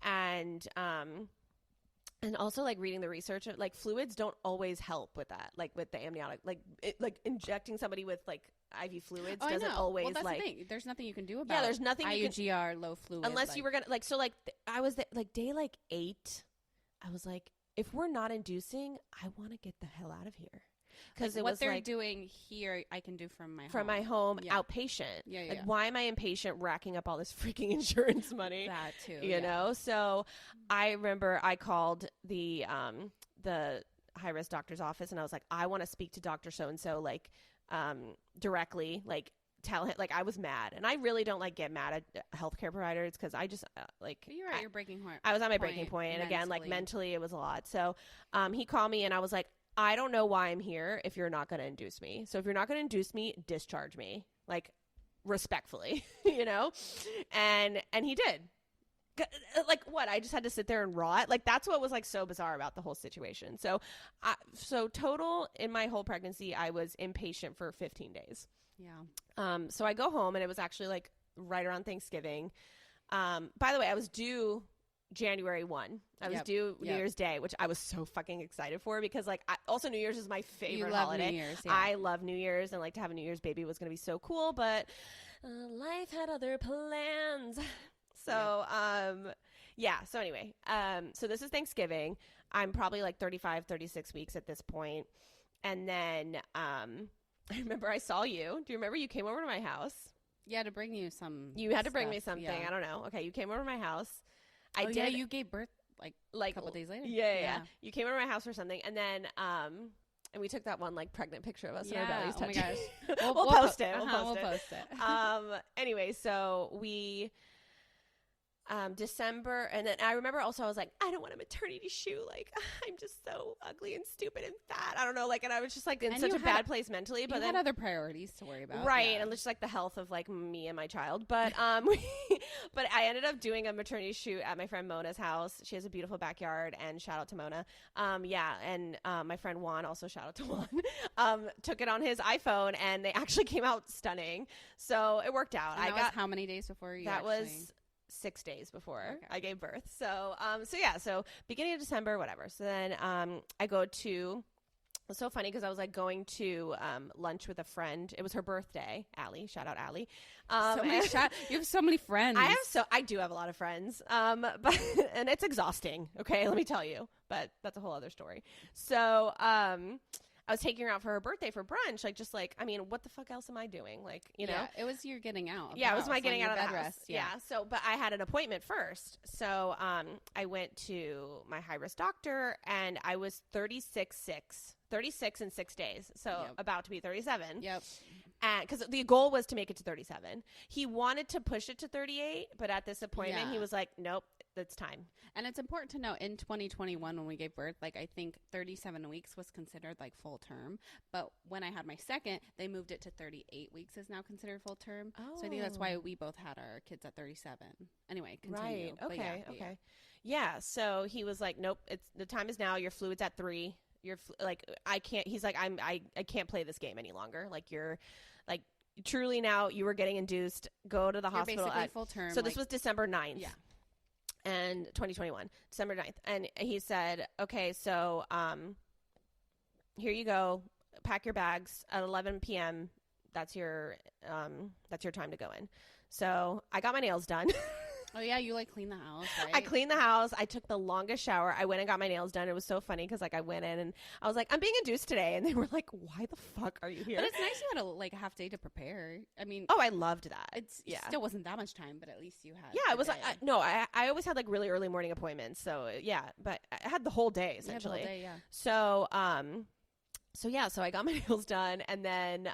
and also like reading the research, like fluids don't always help with that. Like with the amniotic, like injecting somebody with like IV fluids doesn't always well, that's like. The thing. There's nothing you can do about. Yeah, there's nothing. IUGR, low fluid. Unless you were gonna like. So like I was like day like 8. I was like, if we're not inducing, I want to get the hell out of here. Because what they're doing here, I can do from my home outpatient. Yeah. Like, why am I impatient racking up all this freaking insurance money? That too, you know. So I remember I called the high risk doctor's office, and I was like, I want to speak to Dr. So and so, like, directly, like. Tell him, like, I was mad, and I really don't like get mad at healthcare providers because I just like. But you're at your breaking point. I was on my breaking point, and again, like mentally, it was a lot. So, he called me, and I was like, I don't know why I'm here if you're not going to induce me. So if you're not going to induce me, discharge me, like, respectfully, you know, and he did. Like what? I just had to sit there and rot. Like that's what was like so bizarre about the whole situation. So, so total in my whole pregnancy, I was inpatient for 15 days. Yeah. So I go home, and it was actually like right around Thanksgiving. By the way, I was due January 1. I was due New Year's Day, which I was so fucking excited for because like also New Year's is my favorite holiday. New Year's, I love New Year's, and like to have a New Year's baby was going to be so cool, but life had other plans. So, so anyway, so this is Thanksgiving. I'm probably like 35, 36 weeks at this point. And then, I remember I saw you. Do you remember you came over to my house? Yeah, to bring you some. You had to bring me stuff, something. yeah. I don't know. Okay. You came over to my house. I did. Yeah, you gave birth like a couple days later. Yeah. You came over to my house or something. And then, and we took that one like pregnant picture of us in our bellies touching. My gosh. We'll post it. We'll post it. Anyway, so we December, and then I remember also I was like, I don't want a maternity shoe. Like I'm just so ugly and stupid and fat. I don't know. Like, and I was just like in such a bad place mentally. But you then had other priorities to worry about, right? And just like the health of like me and my child. But but I ended up doing a maternity shoot at my friend Mona's house. She has a beautiful backyard, and shout out to Mona. And my friend Juan, also shout out to Juan, took it on his iPhone, and they actually came out stunning. So it worked out. And that was how many days before you? That was 6 days before I gave birth. So, so beginning of December, whatever. So then, I go to, it's so funny because I was like going to, lunch with a friend. It was her birthday, Allie, shout out Allie. You have so many friends. I do have a lot of friends. But, and it's exhausting. Okay. Let me tell you, but that's a whole other story. So, I was taking her out for her birthday for brunch. Like, just like, I mean, what the fuck else am I doing? Like, you know? It was your getting out. Yeah, it was my getting out of the house. Rest. Yeah. So, but I had an appointment first. So, I went to my high risk doctor, and I was 36 in 6 days. So about to be 37. Yep. And because the goal was to make it to 37. He wanted to push it to 38, but at this appointment, he was like, nope, it's time. And it's important to know in 2021 when we gave birth, like I think 37 weeks was considered like full term. But when I had my second, they moved it to 38 weeks is now considered full term. Oh. So I think that's why we both had our kids at 37. Anyway, continue. Right. Okay. Okay. Yeah. So he was like, nope, the time is now. Your fluid's at 3. You're like, I can't. He's like, I can't play this game any longer. Like you're like truly now you were getting induced. Go to the hospital basically at full term. So this was December 9th. Yeah. And 2021, December 9th. And he said, okay, so here you go. Pack your bags at 11 p.m. That's your time to go in. So I got my nails done. Oh, yeah, you like clean the house, right? I cleaned the house. I took the longest shower. I went and got my nails done. It was so funny because like I went in and I was like, I'm being induced today. And they were like, why the fuck are you here? But it's nice you had a half day to prepare. I mean. Oh, I loved that. It still wasn't that much time, but at least you had. Yeah, it was like, I always had like really early morning appointments. So yeah, but I had the whole day essentially. You had the whole day, yeah. So I got my nails done and then,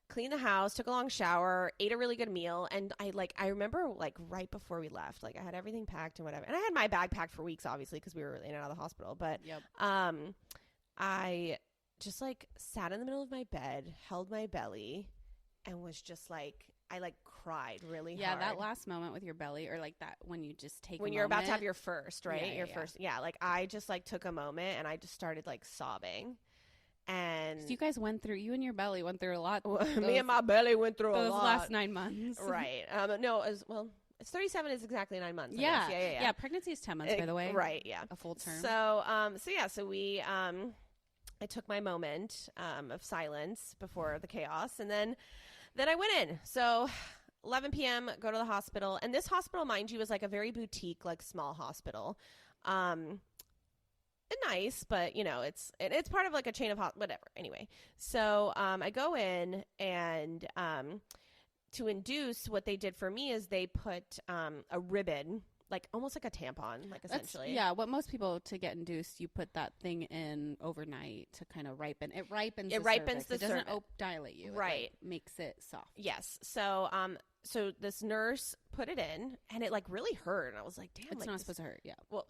cleaned the house, took a long shower, ate a really good meal, and I remember like right before we left, like I had everything packed and whatever, and I had my bag packed for weeks, obviously, because we were in and out of the hospital. But I just like sat in the middle of my bed, held my belly, and was just like I like cried really hard. Yeah, that last moment with your belly, or like that when you just take when a you're moment. about to have your first, right? Yeah, first, like I just like took a moment and I just started like sobbing. And so you and your belly went through a lot. Me and my belly went through a lot. Those last 9 months. Right. No, as well, it's 37 is exactly 9 months. Yeah. Yeah. Pregnancy is 10 months, by the way. Right. Yeah. A full term. So we, I took my moment, of silence before the chaos. And then I went in. So 11 p.m., go to the hospital. And this hospital, mind you, is like a very boutique, like small hospital. Nice, but you know, it's part of like a chain of whatever. Anyway, so I go in and to induce, what they did for me is they put a ribbon, like almost like a tampon, like essentially. What most people to get induced, you put that thing in overnight to kind of ripen. It ripens. It ripens the cervix. It doesn't dilate you. Right. It makes it soft. Yes. So so this nurse put it in, and it like really hurt, and I was like, damn, it's not supposed to hurt. Yeah. Well.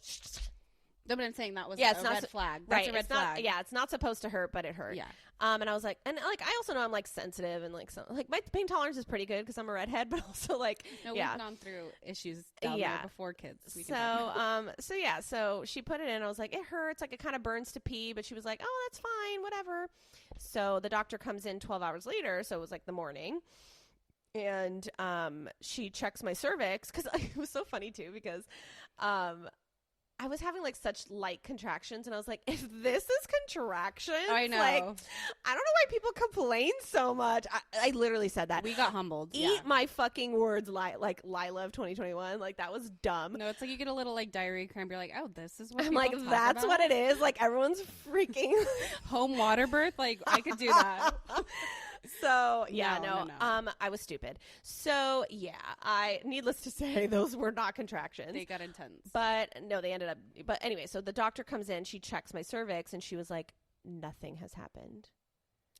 No, but I'm saying that was it's a not red flag. That's right. a red flag. It's not supposed to hurt, but it hurt. Yeah. And I was like, and like, I also know I'm like sensitive and like, so like my pain tolerance is pretty good because I'm a redhead, but also like, we've gone through issues down there before kids. So she put it in. I was like, it hurts. Like it kind of burns to pee, but she was like, oh, that's fine, whatever. So the doctor comes in 12 hours later. So it was like the morning. And she checks my cervix because it was so funny too because I was having like such light contractions, and I was like, if this is contractions, I know. Like, I don't know why people complain so much. I literally said that. We got humbled. Eat my fucking words, like Lila of 2021. Like that was dumb. No, it's like you get a little like diarrhea cramp. You're like, oh, this is what I'm like, that's about? what it is. Like everyone's freaking home water birth. Like I could do that. So no. I was stupid. So needless to say, those were not contractions. They got intense. But no, they ended up. But anyway, so the doctor comes in, she checks my cervix, and she was like, nothing has happened.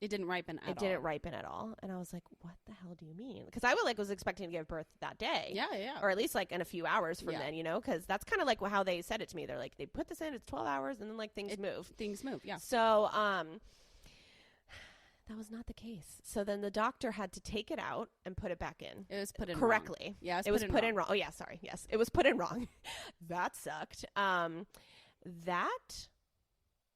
It didn't ripen at all. It didn't ripen at all. And I was like, what the hell do you mean? Because I was expecting to give birth that day. Yeah. Or at least like in a few hours from then, you know, because that's kind of like how they said it to me. They're like, they put this in, it's 12 hours, and then like things move. Things move, yeah. So, that was not the case. So then the doctor had to take it out and put it back in. It was put in correctly. Wrong. Yeah, it was put in wrong. Oh yeah, sorry. Yes, it was put in wrong. That sucked. That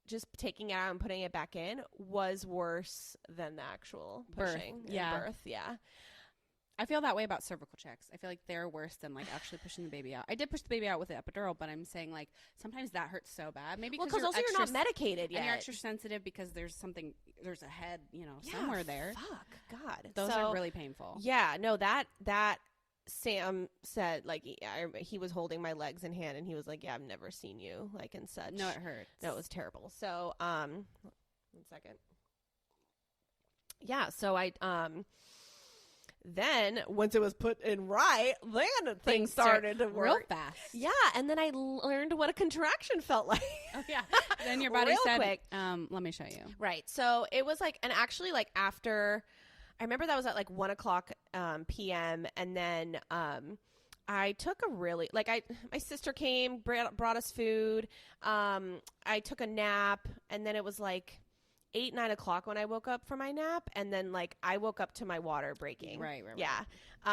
just taking it out and putting it back in was worse than the actual pushing. Birth. Yeah. I feel that way about cervical checks. I feel like they're worse than like actually pushing the baby out. I did push the baby out with the epidural, but I'm saying like sometimes that hurts so bad. Maybe because also you're not medicated yet, and you're extra sensitive because there's a head, somewhere there. Fuck, God, those are really painful. Yeah, no, that. Sam said, like, he was holding my legs in hand, and he was like, yeah, I've never seen you, like, in such. No, it hurts. No, it was terrible. So, 1 second. Yeah, so then once it was put in right, then things started to work. Real fast. Yeah, and then I learned what a contraction felt like. Oh, yeah. Then your body Real said, quick. let me show you. Right. So it was like, and actually like after, I remember that was at like 1 o'clock p.m. And then I took a really, like my sister came, brought us food. I took a nap, and then it was like 8, 9 o'clock when I woke up from my nap, and then like I woke up to my water breaking. Right. Yeah,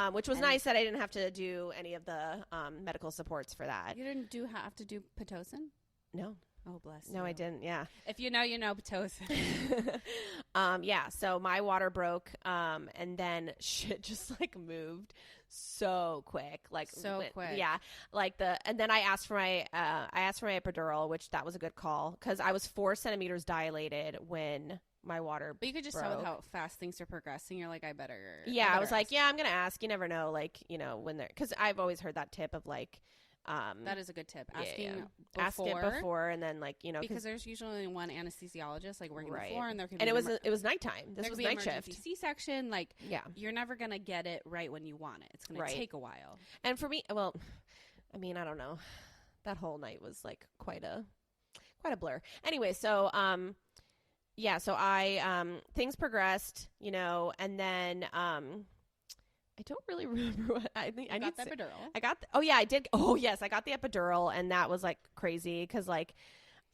which was nice that I didn't have to do any of the medical supports for that. You didn't have to do Pitocin? No. Oh, bless you. No, I didn't. Yeah. If you know, you know Pitocin. Yeah. So my water broke, and then shit just like moved so quick, like so quick. Yeah, like and then I asked for my epidural, which that was a good call because I was 4 centimeters dilated when my water. But you could just broke. tell with how fast things are progressing. You're like, I better. Yeah, I was like, yeah, I'm gonna ask. You never know, like when they're because I've always heard that tip of like. That is a good tip. Ask it before, and then because there's usually only one anesthesiologist working the floor, and there could be it was nighttime. This was night shift. C-section, you're never gonna get it right when you want it. It's gonna take a while. And for me, well, I mean, I don't know. That whole night was like quite a blur. Anyway, so yeah, so I things progressed, and then I don't really remember what I think. I got the epidural. I did. Oh yes, I got the epidural, and that was like crazy because like,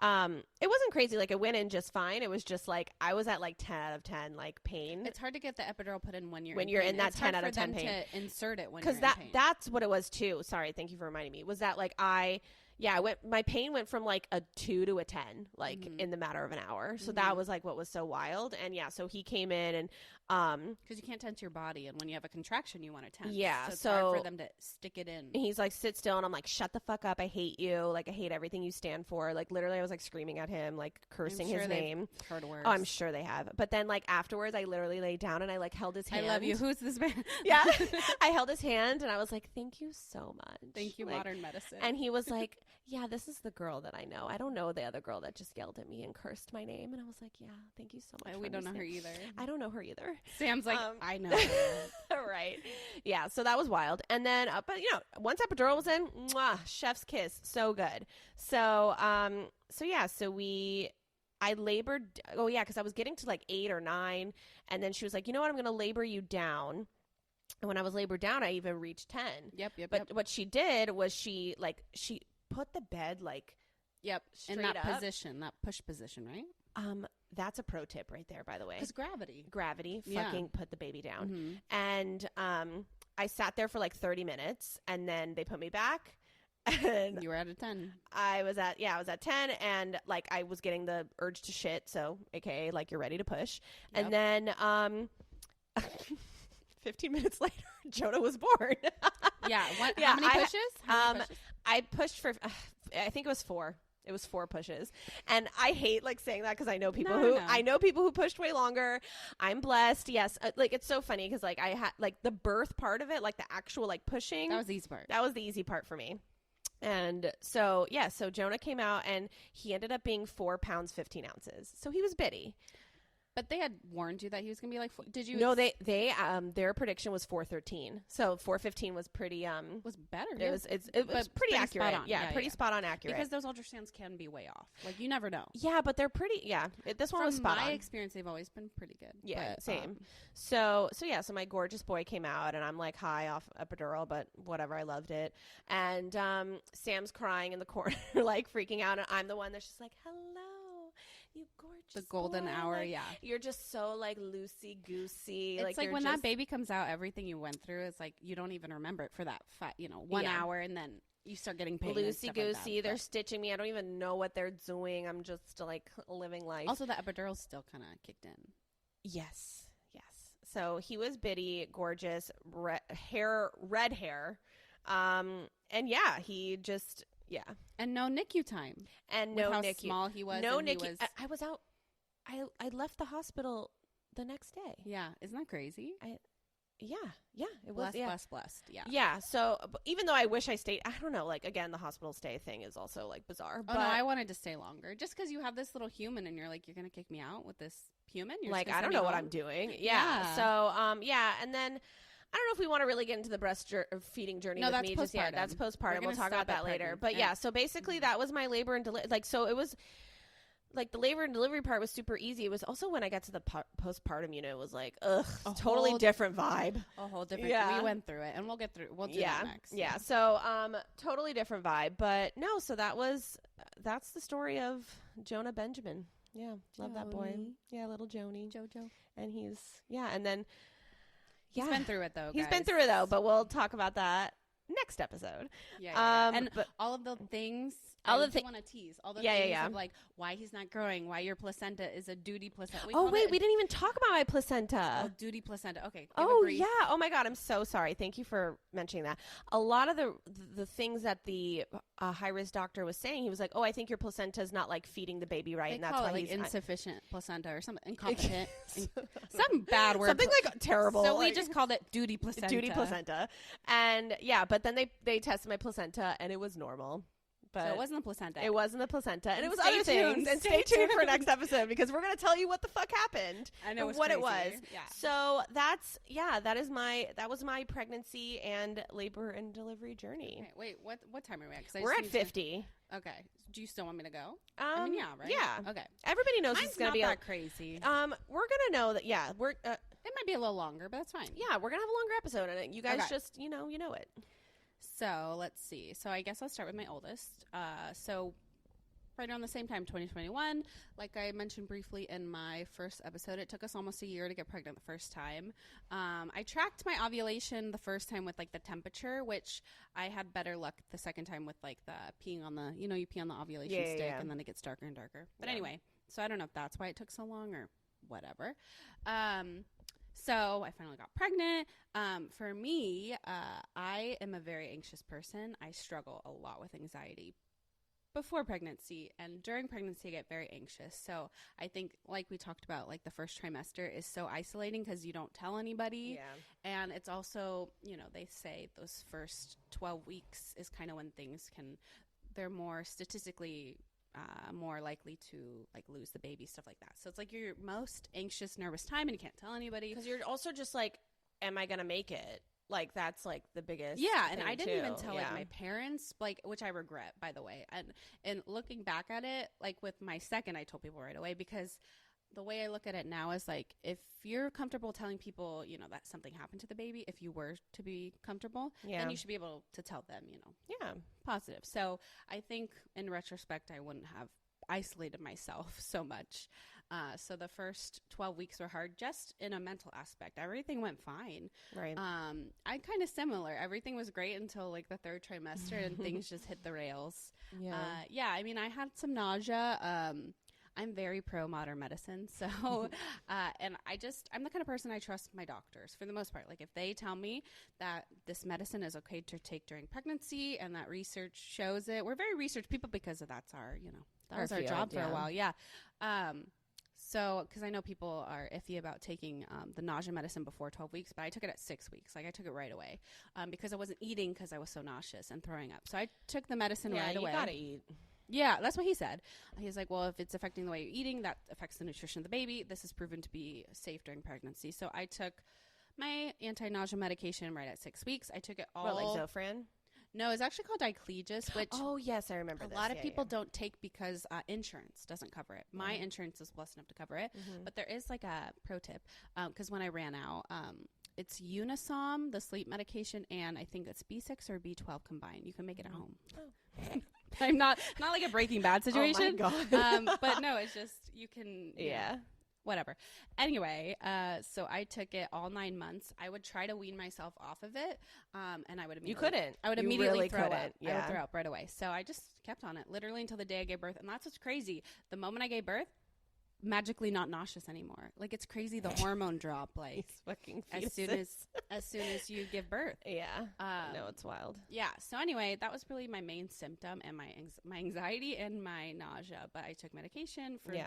it wasn't crazy. Like it went in just fine. It was just like I was at like 10 out of 10 like pain. It's hard to get the epidural put in when you're in that 10 out of 10 pain. To insert it when you're in pain. That's what it was too. Sorry, thank you for reminding me. Was that like my pain went from like a 2 to a 10, like in the matter of an hour. So that was like what was so wild. And yeah, so he came in and because you can't tense your body, and when you have a contraction, you want to tense. Yeah, so it's hard for them to stick it in. He's like, sit still, and I'm like, shut the fuck up. I hate you. Like, I hate everything you stand for. Like, literally, I was like screaming at him, like cursing his name. Heard words. Oh, I'm sure they have. But then like afterwards, I literally laid down and I like held his hand. I love you. Who's this man? Yeah, I held his hand and I was like, thank you so much. Thank you, modern medicine. And he was like, yeah, this is the girl that I know. I don't know the other girl that just yelled at me and cursed my name. And I was like, yeah, thank you so much. We don't know her either. I don't know her either. Sam's like, I know her. Right. Yeah. So that was wild. And then, but once epidural was in, mwah, chef's kiss. So good. So, yeah. So I labored. Oh yeah. Cause I was getting to like 8 or 9. And then she was like, you know what? I'm going to labor you down. And when I was labored down, I even reached 10. Yep. But what she did was she put the bed like in that up. Position, that push position, right? That's a pro tip right there, by the way. Because gravity fucking put the baby down. And I sat there for like 30 minutes, and then they put me back. And you were at a 10. I was at 10, and like I was getting the urge to shit, so aka like you're ready to push. Yep. And then 15 minutes later, Jonah was born. Yeah. How many pushes? I pushed for, I think it was 4. It was 4 pushes. And I hate like saying that because I know people I know people who pushed way longer. I'm blessed. Yes. Like it's so funny because like I had like the birth part of it, like the actual like pushing. That was the easy part. That was the easy part for me. And so, yeah, so Jonah came out and he ended up being 4 pounds, 15 ounces. So he was bitty. But they had warned you that he was going to be like, did you? No, their prediction was 413. So 415 was pretty, was better. It was pretty accurate. Yeah, pretty spot on accurate. Because those ultrasounds can be way off. Like you never know. Yeah, but they're pretty, this one was spot on. From my experience, they've always been pretty good. Yeah, same. So my gorgeous boy came out and I'm like high off epidural, but whatever, I loved it. And Sam's crying in the corner, like freaking out. And I'm the one that's just like, hello. You gorgeous. The golden hour, like, you're just so like loosey goosey. It's like when that baby comes out, everything you went through is like you don't even remember it for that 1 hour, and then you start getting pain. Loosey goosey. They're stitching me. I don't even know what they're doing. I'm just like living life. Also, the epidural still kind of kicked in. Yes. So he was bitty, gorgeous, red hair, and yeah, he just. Yeah. And no NICU time. And no NICU. How small he was. No NICU. I was out. I left the hospital the next day. Yeah. Isn't that crazy? it was blessed. Yeah. Yeah. So even though I wish I stayed, I don't know, like, again, the hospital stay thing is also like bizarre. Oh, no, I wanted to stay longer just because you have this little human and you're like, you're going to kick me out with this human? You're like, I don't know what I'm doing. Yeah. So, and then I don't know if we want to really get into the feeding journey with that's me postpartum. just yet. That's postpartum. We'll talk about that later. But so basically that was my labor and delivery. Like, so it was like the labor and delivery part was super easy. It was also when I got to the postpartum unit, it was like, totally different vibe. A whole different. Yeah. We went through it, and we'll do that next. Yeah. So, totally different vibe. But no, so that's the story of Jonah Benjamin. Yeah. Love that boy. Yeah. Little Joni. Jojo. And and then, he's been through it though. He's been through it though, but we'll talk about that next episode. Yeah. And all of the things. I want to tease all the things of like why he's not growing, why your placenta is a duty placenta. We didn't even talk about my placenta. Oh, duty placenta. Okay. Oh yeah. Oh my God, I'm so sorry. Thank you for mentioning that. A lot of the things that the high risk doctor was saying, he was like, "Oh, I think your placenta is not like feeding the baby right, and that's why he's insufficient placenta or something, incompetent, some bad word, something like terrible." So we just called it duty placenta. Duty placenta, and but then they tested my placenta and it was normal. But so it wasn't the placenta. It wasn't the placenta. And it was other things. And stay tuned for next episode because we're going to tell you what the fuck happened. I know what crazy. It was. Yeah. So that was my pregnancy and labor and delivery journey. Okay, wait, what time are we at? 'Cause we're at 50. Okay. Do you still want me to go? I mean, yeah, right? Yeah. Okay. Everybody knows it's going to be that crazy. We're going to know that, we're... it might be a little longer, but that's fine. Yeah, we're going to have a longer episode. And you guys just, you know it. So let's see. So I guess I'll start with my oldest. So right around the same time, 2021, like I mentioned briefly in my first episode, it took us almost a year to get pregnant the first time. I tracked my ovulation the first time with like the temperature, which I had better luck the second time with like the peeing on the, you pee on the ovulation stick and then it gets darker and darker. But anyway, so I don't know if that's why it took so long or whatever. So I finally got pregnant. For me, I am a very anxious person. I struggle a lot with anxiety before pregnancy, and during pregnancy I get very anxious. So I think, like we talked about, like the first trimester is so isolating because you don't tell anybody. And it's also, they say those first 12 weeks is kind of when they're more statistically more likely to like lose the baby, stuff like that. So it's like your most anxious, nervous time, and you can't tell anybody because you're also just like, am I gonna make it? Like that's like the biggest and I didn't even tell like my parents, like, which I regret, by the way. And looking back at it, like with my second, I told people right away because the way I look at it now is like, if you're comfortable telling people, that something happened to the baby, if you were to be comfortable, then you should be able to tell them, positive. So I think in retrospect, I wouldn't have isolated myself so much. So the first 12 weeks were hard just in a mental aspect. Everything went fine. Right. I kind of similar. Everything was great until like the third trimester and things just hit the rails. I mean, I had some nausea. I'm very pro modern medicine. So, and I'm the kind of person I trust my doctors for the most part. Like if they tell me that this medicine is okay to take during pregnancy and that research shows it, we're very research people because that's our, that was our job for a while. Yeah. So, because I know people are iffy about taking the nausea medicine before 12 weeks, but I took it at 6 weeks. Like I took it right away because I wasn't eating because I was so nauseous and throwing up. So I took the medicine right away. You gotta eat. Yeah, that's what he said. He's like, well, if it's affecting the way you're eating, that affects the nutrition of the baby. This is proven to be safe during pregnancy. So I took my anti-nausea medication right at 6 weeks. I took it all. What, like Zofran? No, it's actually called Diclegis, which oh yes, I remember. A lot of people don't take because insurance doesn't cover it. My insurance is blessed enough to cover it, but there is like a pro tip because when I ran out, it's Unisom, the sleep medication, and I think it's B6 or B12 combined. You can make it at home. Oh. I'm not like a Breaking Bad situation. Oh my God. But no, it's just you can whatever. Anyway, so I took it all 9 months. I would try to wean myself off of it, and I would immediately. You couldn't. I would you immediately really throw couldn't. up. I would throw up right away. So I just kept on it literally until the day I gave birth, and that's what's crazy. The moment I gave birth, magically not nauseous anymore. Like it's crazy the hormone drop. Like fucking as soon as you give birth. Yeah. No, it's wild. Yeah. So anyway, that was really my main symptom and my anxiety and my nausea. But I took medication for the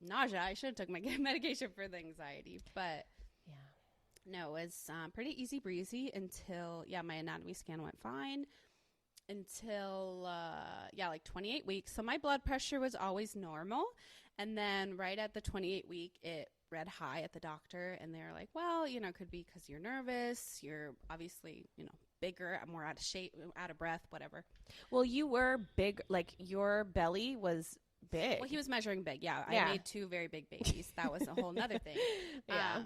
nausea. I should have took my medication for the anxiety, but No, it was pretty easy breezy until, my anatomy scan went fine until, like 28 weeks. So my blood pressure was always normal. And then right at the 28 week, it read high at the doctor. And they were like, well, it could be because you're nervous. You're obviously, bigger, more out of shape, out of breath, whatever. Well, you were big, like your belly was big. Well, he was measuring big. Yeah. I made 2 very big babies. That was a whole nother thing. Yeah.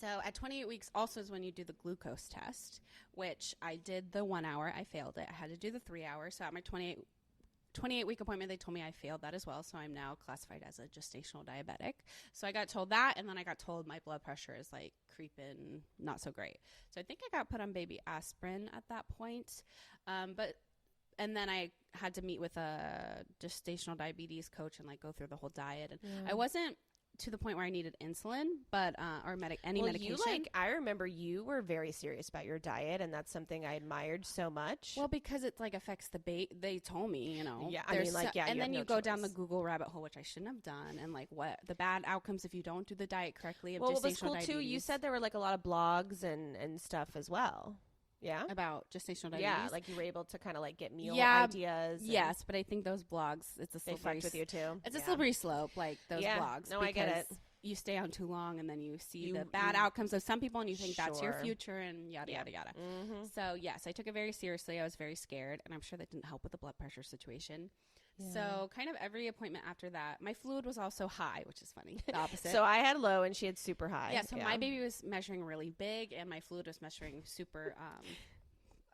So at 28 weeks also is when you do the glucose test, which I did the 1 hour. I failed it. I had to do the 3 hours. So at my 28 week appointment, they told me I failed that as well. So I'm now classified as a gestational diabetic. So I got told that. And then I got told my blood pressure is like creeping not so great. So I think I got put on baby aspirin at that point. And then I had to meet with a gestational diabetes coach and like go through the whole diet. And I wasn't to the point where I needed insulin, but or medication. I remember you were very serious about your diet, and that's something I admired so much. Well, because it like affects the they told me, Yeah, I mean, and then you go down the Google rabbit hole, which I shouldn't have done, and like what the bad outcomes if you don't do the diet correctly. Of what was cool diabetes. too, you said there were like a lot of blogs and stuff as well. Yeah, about gestational diabetes. Yeah, like you were able to kind of like get meal ideas. Yes, but I think those blogs, it's a slippery with you too. It's a slippery slope, like those blogs. No, I get it. You stay on too long, and then you see the bad outcomes of some people, and you think that's your future, and yada yada yada. Mm-hmm. So yes, I took it very seriously. I was very scared, and I'm sure that didn't help with the blood pressure situation. Yeah. So kind of every appointment after that, my fluid was also high, which is funny. The opposite. So I had low and she had super high. Yeah, so my baby was measuring really big and my fluid was measuring super,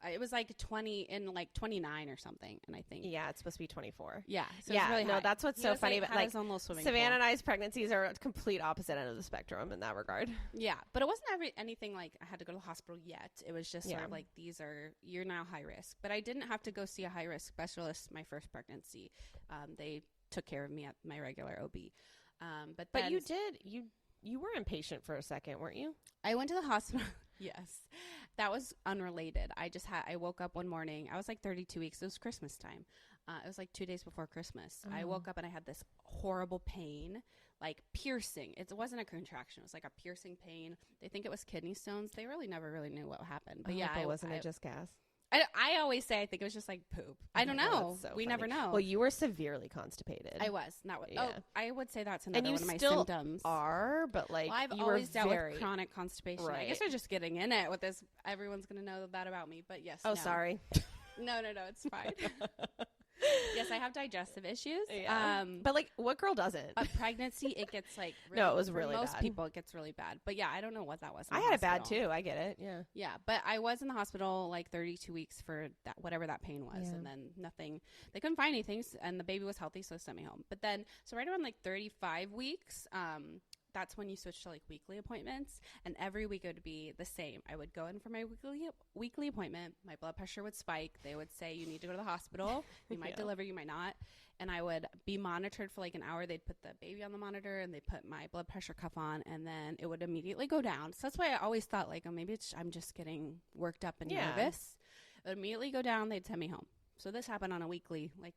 it was like 29 or something. And I think. Yeah, it's supposed to be 24. Yeah. So it's really high. That's what's so funny. But like Savannah and I's pregnancies are at complete opposite end of the spectrum in that regard. Yeah. But it wasn't anything like I had to go to the hospital yet. It was just sort of like, you're now high risk. But I didn't have to go see a high risk specialist my first pregnancy. They took care of me at my regular OB. But you were inpatient for a second, weren't you? I went to the hospital. Yes. That was unrelated. I woke up one morning. I was like 32 weeks. It was Christmas time. It was like 2 days before Christmas. I woke up and I had this horrible pain, like piercing. It wasn't a contraction. It was like a piercing pain. They think it was kidney stones. They really never really knew what happened. But wasn't it just gas? I always say I think it was just like poop. I don't know. So we funny. Never know. Well, you were severely constipated. I was. I would say that's another one of my still symptoms. But like I've you always were dealt with chronic constipation. Right. I guess we're just getting in it with this. Everyone's going to know that about me. But yes. Oh, sorry. No, it's fine. Yes, I have digestive issues. Yeah. But like, what girl doesn't? A pregnancy, it gets like no, it was really most bad. People, it gets really bad. But yeah, I don't know what that was. I had it bad too. I get it. Yeah. Yeah, but I was in the hospital like 32 weeks for that, whatever that pain was, and then nothing. They couldn't find anything, and the baby was healthy, so they sent me home. But then, so right around like 35 weeks, that's when you switch to like weekly appointments, and every week it would be the same. I would go in for my weekly appointment. My blood pressure would spike. They would say you need to go to the hospital. You might deliver, you might not. And I would be monitored for like an hour. They'd put the baby on the monitor and they put my blood pressure cuff on, and then it would immediately go down. So that's why I always thought like, oh, maybe I'm just getting worked up and nervous. It would immediately go down. They'd send me home. So this happened on a weekly, like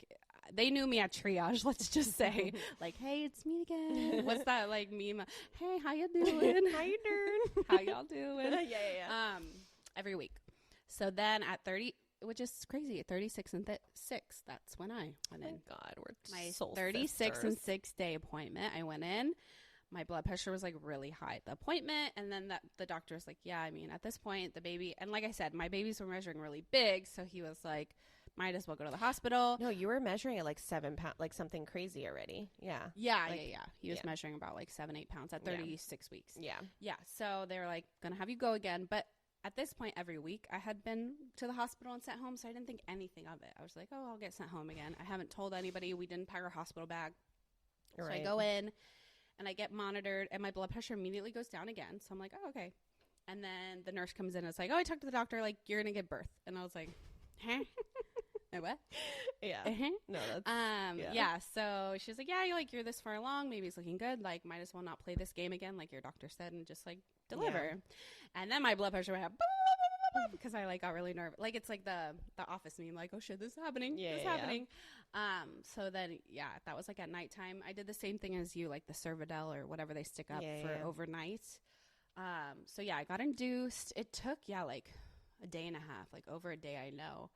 they knew me at triage, let's just say. Like, hey, it's me again. What's that like meme? Hey, how you doing? How you doing? How y'all doing? Yeah. Every week. So then at 30, which is crazy, at 36 and 6, that's when I went in. Thank God, we're my soul 36 sisters. and 6 day appointment. I went in. My blood pressure was like really high at the appointment, and then the doctor was like, yeah, I mean, at this point, the baby, and like I said, my babies were measuring really big, so he was like, might as well go to the hospital. No, you were measuring at like 7 pounds, like something crazy already. Yeah. Yeah. He was measuring about like 7-8 pounds at 36 weeks. Yeah. Yeah. So they were like, gonna have you go again. But at this point, every week I had been to the hospital and sent home, so I didn't think anything of it. I was like, oh, I'll get sent home again. I haven't told anybody. We didn't pack our hospital bag. So I go in and I get monitored, and my blood pressure immediately goes down again. So I'm like, oh, okay. And then the nurse comes in and it's like, oh, I talked to the doctor, like, you're gonna give birth. And I was like, huh? What? Yeah. No, that's so she was like, yeah, you're this far along, maybe it's looking good, like might as well not play this game again, like your doctor said, and just like deliver. And then my blood pressure went up because I like got really nervous. Like it's like the Office meme, like, oh shit, this is happening. Happening. So then that was like at nighttime. I did the same thing as you, like the Cervidil or whatever they stick up for overnight. So yeah, I got induced. It took, like a day and a half, like over a day, I know.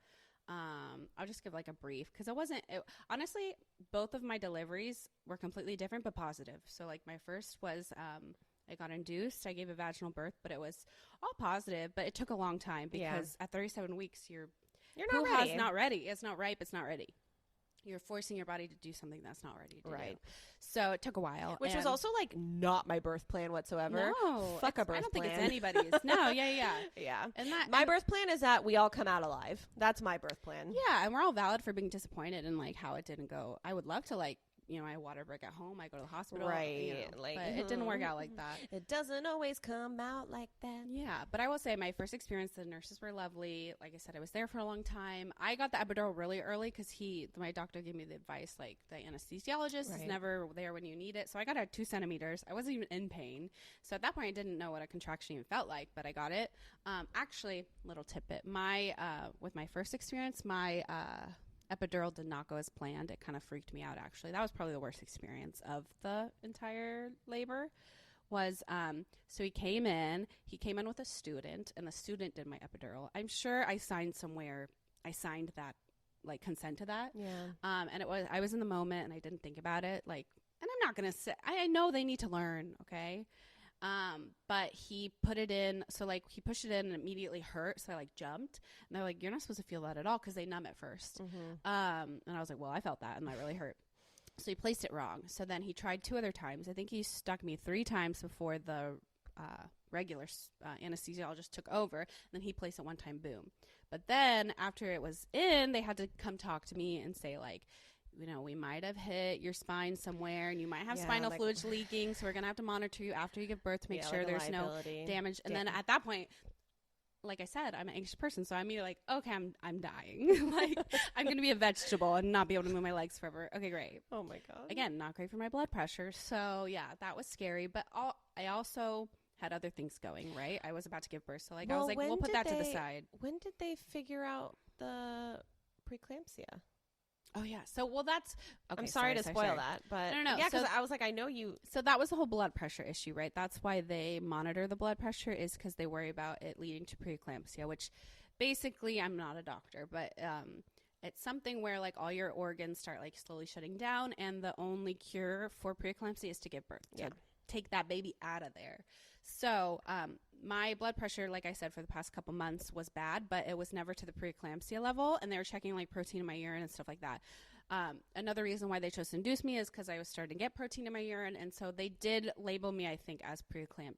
I'll just give like a brief because honestly, both of my deliveries were completely different, but positive. So like my first was, I got induced. I gave a vaginal birth, but it was all positive, but it took a long time because at 37 weeks, you're not ready. Not ready. It's not ripe. It's not ready. You're forcing your body to do something that's not ready to do. So it took a while. Which was also like not my birth plan whatsoever. No. Fuck a birth plan. I don't think it's anybody's. No, yeah. Yeah. And my birth plan is that we all come out alive. That's my birth plan. Yeah, and we're all valid for being disappointed in like how it didn't go. I would love to like, I water break at home. I go to the hospital. Right. But it didn't work out like that. It doesn't always come out like that. Yeah. But I will say my first experience, the nurses were lovely. Like I said, I was there for a long time. I got the epidural really early because my doctor gave me the advice, like the anesthesiologist is never there when you need it. So I got it at 2 centimeters. I wasn't even in pain. So at that point, I didn't know what a contraction even felt like, but I got it. Actually, little tidbit. With my first experience, my epidural did not go as planned. It kind of freaked me out, actually. That was probably the worst experience of the entire labor. So he came in with a student, and the student did my epidural. I'm sure I signed that, like, consent to that. Yeah. And I was in the moment, and I didn't think about it. Like, and I'm not going to say, I know they need to learn, okay? But he put it in, so like he pushed it in and it immediately hurt. So I like jumped and they're like, you're not supposed to feel that at all. Cause they numb at first. And I was like, well, I felt that and that really hurt. So he placed it wrong. So then he tried 2 other times. I think he stuck me 3 times before the, regular, anesthesiologist took over. And then he placed it 1 time, boom. But then after it was in, they had to come talk to me and say like, we might have hit your spine somewhere and you might have spinal fluids leaking. So we're going to have to monitor you after you give birth to make sure like there's no damage. And then at that point, like I said, I'm an anxious person. So I'm either like, okay, I'm dying. Like I'm going to be a vegetable and not be able to move my legs forever. Okay, great. Oh my God. Again, not great for my blood pressure. So yeah, that was scary. But I also had other things going, right? I was about to give birth. So like, I was like, we'll put that to the side. When did they figure out the preeclampsia? Oh, yeah. So, that's... Okay, I'm sorry to spoil that, but... No. Yeah, because I was like, I know you... So, that was the whole blood pressure issue, right? That's why they monitor the blood pressure is because they worry about it leading to preeclampsia, which basically, I'm not a doctor, but it's something where, like, all your organs start, like, slowly shutting down, and the only cure for preeclampsia is to give birth. Yeah. To take that baby out of there. So, my blood pressure, like I said, for the past couple months was bad, but it was never to the preeclampsia level, and they were checking like protein in my urine and stuff like that. Another reason why they chose to induce me is because I was starting to get protein in my urine, and so they did label me, I think, as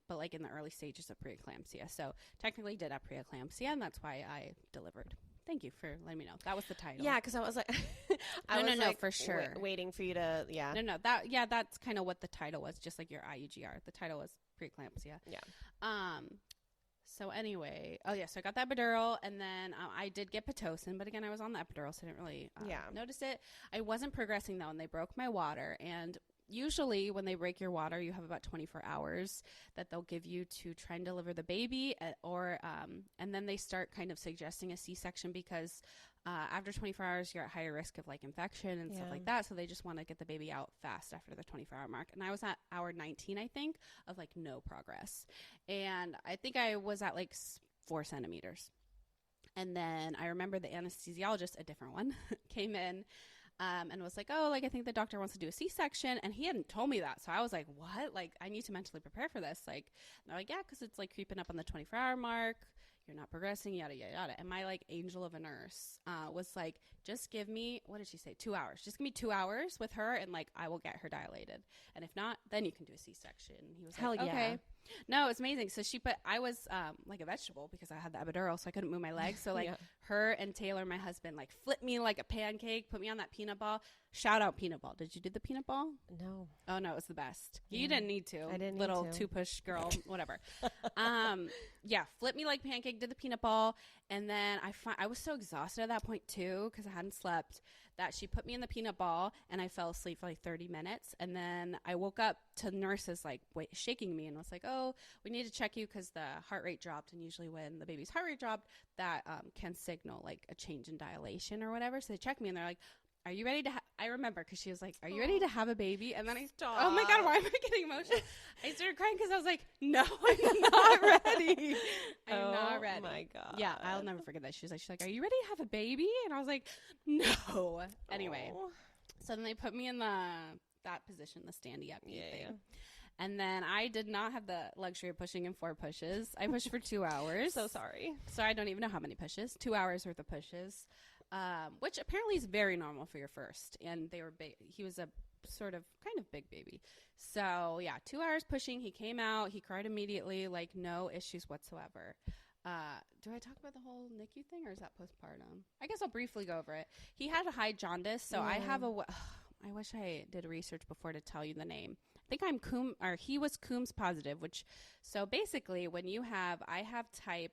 but like in the early stages of preeclampsia. So technically did have preeclampsia, and that's why I delivered. Thank you for letting me know. That was the title. Yeah, because I was like, no, for sure. Waiting for you to, yeah. No, that's kind of what the title was, just like your IUGR. The title was preeclampsia. Yeah. So anyway, so I got the epidural, and then I did get Pitocin, but again, I was on the epidural, so I didn't really notice it. I wasn't progressing though, and they broke my water, and usually when they break your water, you have about 24 hours that they'll give you to try and deliver the baby, and then they start kind of suggesting a C-section because after 24 hours, you're at higher risk of like infection and stuff like that. So they just want to get the baby out fast after the 24-hour mark. And I was at hour 19, I think, of like no progress. And I think I was at like 4 centimeters. And then I remember the anesthesiologist, a different one, came in and was like, oh, like I think the doctor wants to do a C-section. And he hadn't told me that. So I was like, what? Like I need to mentally prepare for this. Like, they're like, yeah, because it's like creeping up on the 24-hour mark. You're not progressing, yada, yada, yada. And my, like, angel of a nurse was like, just give me, what did she say? 2 hours. Just give me 2 hours with her, and, like, I will get her dilated. And if not, then you can do a C-section. He was Hell like, okay. No, it's amazing. So I was, like, a vegetable because I had the epidural, so I couldn't move my legs. So, like, her and Taylor, my husband, like, flipped me like a pancake, put me on that peanut ball. Shout out peanut ball. Did you do the peanut ball? No. Oh, no, it was the best. Yeah. You didn't need to. I didn't Little need to. two-push girl, whatever. Flip me like pancake, did the peanut ball. And then I was so exhausted at that point, too, because I hadn't slept, that she put me in the peanut ball, and I fell asleep for like 30 minutes. And then I woke up to nurses like shaking me and was like, oh, we need to check you because the heart rate dropped. And usually when the baby's heart rate dropped, that can signal like a change in dilation or whatever. So they checked me and they're like, are you ready to I remember because she was like, are you ready to have a baby? And then oh my God, why am I getting emotional? I started crying because I was like, no, I'm not ready. I'm not ready. Oh my God. Yeah, I'll never forget that. She's like, are you ready to have a baby? And I was like, no. Anyway, so then they put me in that position, the standy up thing. Yeah. And then I did not have the luxury of pushing in 4 pushes. I pushed for 2 hours. So sorry. So I don't even know how many pushes. 2 hours worth of pushes, which apparently is very normal for your first. And they were big. He was a sort of kind of big baby. So yeah, 2 hours pushing. He came out. He cried immediately. Like no issues whatsoever. Do I talk about the whole NICU thing or is that postpartum? I guess I'll briefly go over it. He had a high jaundice. So I have I wish I did research before to tell you the name. I think he was Coombs positive, so basically when I have type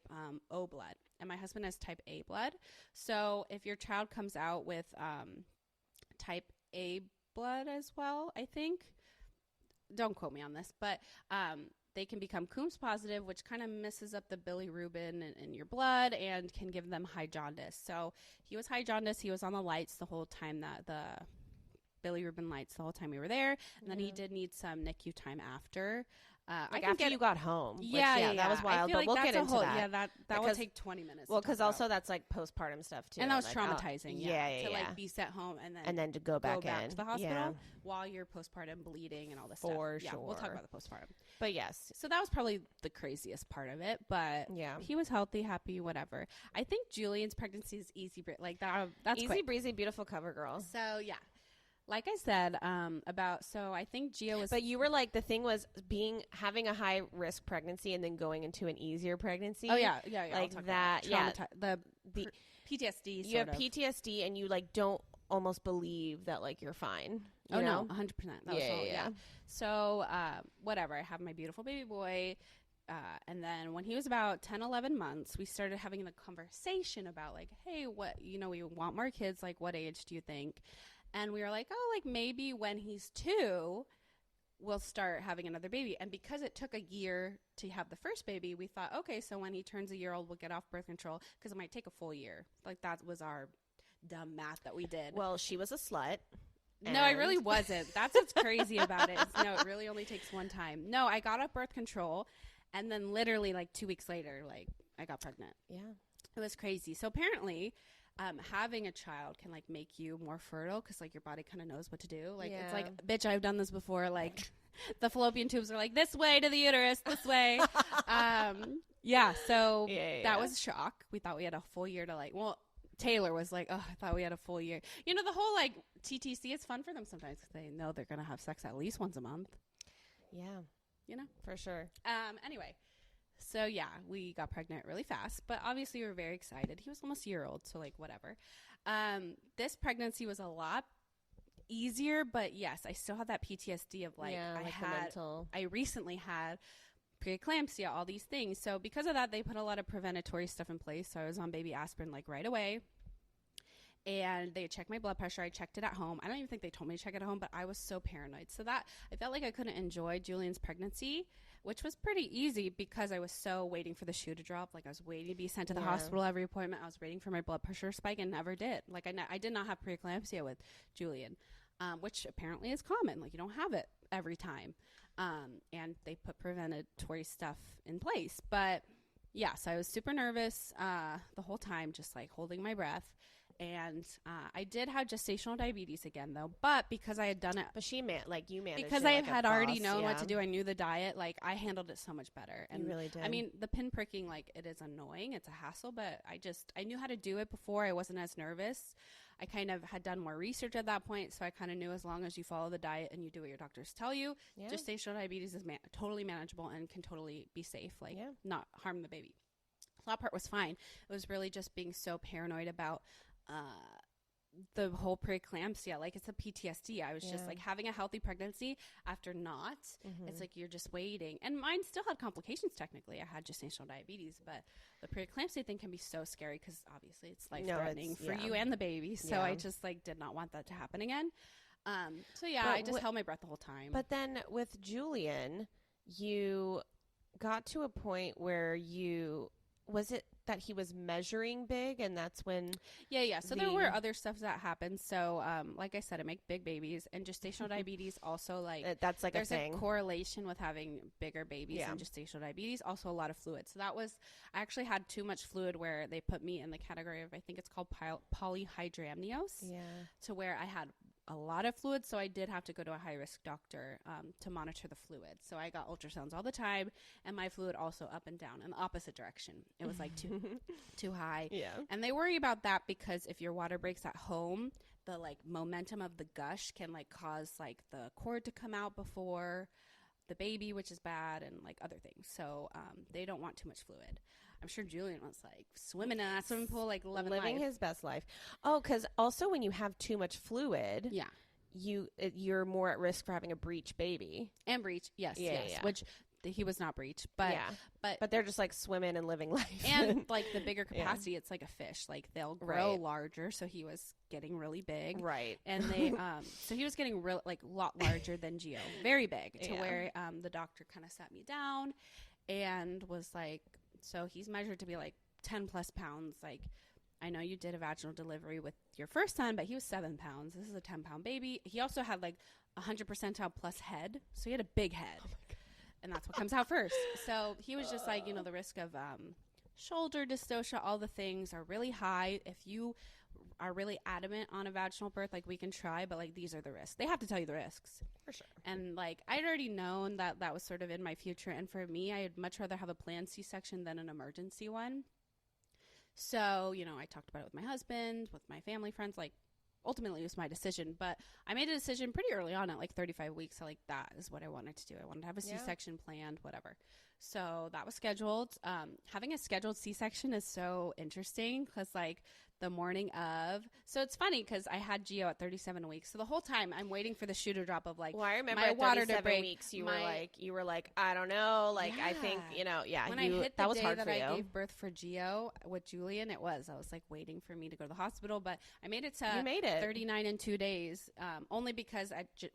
O blood and my husband has type A blood. So if your child comes out with type A blood as well, I think, don't quote me on this, but they can become Coombs positive, which kind of messes up the bilirubin in your blood and can give them high jaundice. So he was high jaundice. He was on the lights the whole time bilirubin lights the whole time we were there, and then he did need some NICU time after. After you got home. Yeah, that was wild. But we'll get into that. Yeah, that will take 20 minutes. Well, because also that's like postpartum stuff too, and that was traumatizing. To like be sent home and then to go back to the hospital while you're postpartum bleeding and all this stuff. For sure. Yeah, we'll talk about the postpartum. But yes, so that was probably the craziest part of it. But he was healthy, happy, whatever. I think Julian's pregnancy is easy, like that. That's easy quick. Breezy, beautiful cover girl. So yeah. Like I said, so I think Gio was... But you were like, the thing was having a high risk pregnancy and then going into an easier pregnancy. Oh, yeah. Like that, the PTSD You have PTSD and you like don't almost believe that like you're fine. You know? No, 100%. Yeah. So, whatever. I have my beautiful baby boy. And then when he was about 10, 11 months, we started having the conversation about like, hey, we want more kids. Like, what age do you think? And we were like, maybe when he's 2, we'll start having another baby. And because it took a year to have the first baby, we thought, okay, so when he turns a year old, we'll get off birth control because it might take a full year. Like that was our dumb math that we did. Well, she was a slut. No, I really wasn't. That's what's crazy about it. No, it really only takes one time. No, I got off birth control. And then literally like 2 weeks later, like I got pregnant. Yeah. It was crazy. So apparently... having a child can like make you more fertile because like your body kind of knows what to do. Like it's like, bitch, I've done this before. Like the fallopian tubes are like this way to the uterus, this way. So that was a shock. We thought we had a full year to Taylor was like, oh, I thought we had a full year. You know, the whole like TTC, it's fun for them sometimes because they know they're gonna have sex at least once a month. Yeah, you know, for sure. Anyway. So, yeah, we got pregnant really fast, but obviously we were very excited. He was almost a year old, so, like, whatever. This pregnancy was a lot easier, but, yes, I still had that PTSD of, like, I recently had preeclampsia, all these things. So, because of that, they put a lot of preventatory stuff in place. So, I was on baby aspirin, like, right away. And they checked my blood pressure. I checked it at home. I don't even think they told me to check it at home, but I was so paranoid. So that I felt like I couldn't enjoy Julian's pregnancy, which was pretty easy because I was so waiting for the shoe to drop. Like I was waiting to be sent to the hospital every appointment. I was waiting for my blood pressure spike and never did. Like I did not have preeclampsia with Julian, which apparently is common. Like you don't have it every time. And they put preventatory stuff in place. But yeah, so I was super nervous the whole time, just like holding my breath. And I did have gestational diabetes again, though. But because I had done it, but you managed because I had already known what to do. I knew the diet. Like I handled it so much better. And you really did. I mean, the pin pricking, like it is annoying. It's a hassle, but I knew how to do it before. I wasn't as nervous. I kind of had done more research at that point, so I kind of knew as long as you follow the diet and you do what your doctors tell you, gestational diabetes is totally manageable and can totally be safe. Like not harm the baby. So that part was fine. It was really just being so paranoid about the whole preeclampsia. Like it's a PTSD. I was just like having a healthy pregnancy after not. It's like you're just waiting. And mine still had complications technically. I had gestational diabetes, but the preeclampsia thing can be so scary because obviously it's life-threatening for you and the baby. So I just like did not want that to happen again. I just held my breath the whole time. But then with Julian, you got to a point where you was it that he was measuring big, and that's when Yeah. So there were other stuff that happened. So like I said, I make big babies, and gestational diabetes also, like, that's like there's a thing. a correlation with having bigger babies Yeah. and gestational diabetes. Also a lot of fluid. So that was, I actually had too much fluid where they put me in the category of, I think it's called polyhydramnios. Yeah. To where I had a lot of fluid, so I did have to go to a high-risk doctor to monitor the fluid. So I got ultrasounds all the time, and my fluid also up and down in the opposite direction. It was like too high. Yeah. And they worry about that because if your water breaks at home, the like momentum of the gush can like cause like the cord to come out before the baby, which is bad, and like other things. So they don't want too much fluid. I'm sure Julian was like swimming in that swimming pool, like living his best life. Oh, because also when you have too much fluid, yeah, you're more at risk for having a breech baby. And breech, yes, Yeah. Which he was not breech, but but they're just like swimming and living life. And like the bigger capacity, it's like a fish. Like they'll grow larger. So he was getting really big, right? And they so he was getting real like a lot larger than Gio, very big, to where the doctor kind of sat me down and was like, so he's measured to be like 10 plus pounds. Like, I know you did a vaginal delivery with your first son, but he was 7 pounds. This is a 10-pound baby. He also had like 100 percentile plus head. So he had a big head. Oh my God. And that's what comes out first. So he was just like, you know, the risk of shoulder dystocia, all the things are really high. If you are really adamant on a vaginal birth, like we can try, but like these are the risks. They have to tell you the risks. For sure. And like I'd already known that that was sort of in my future. And for me, I'd much rather have a planned C-section than an emergency one. So, you know, I talked about it with my husband, with my family friends, like ultimately it was my decision, but I made a decision pretty early on at like 35 weeks. So like that is what I wanted to do. I wanted to have a C-section planned, whatever. So that was scheduled. Having a scheduled C-section is so interesting because like the morning of, so it's funny because I had Gio at 37 weeks. So the whole time I'm waiting for the shoe to drop of like, well, I remember my at water 37 to break. weeks, you were like, I don't know. Like, I think, you know, When I hit the that was day hard that for you. I gave birth for Gio with Julian, I was like waiting for me to go to the hospital, but I made it to you made it 39 in 2 days. Only because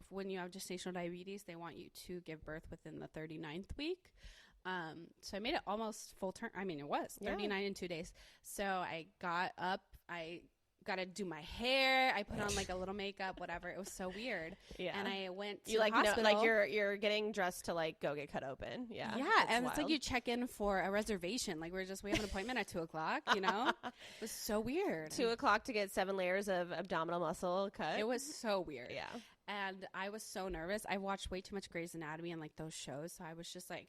when you have gestational diabetes, they want you to give birth within the 39th week. So I made it almost full term. I mean, it was 39 in 2 days. So I got up, I got to do my hair. I put on like a little makeup, whatever. It was so weird. Yeah. And I went to the hospital. Like you're getting dressed to like go get cut open. Yeah. Yeah. And it's like you check in for a reservation. Like we have an appointment at 2:00, you know? It was so weird. 2:00 to get 7 layers of abdominal muscle cut. It was so weird. Yeah. And I was so nervous. I watched way too much Grey's Anatomy and like those shows. So I was just like,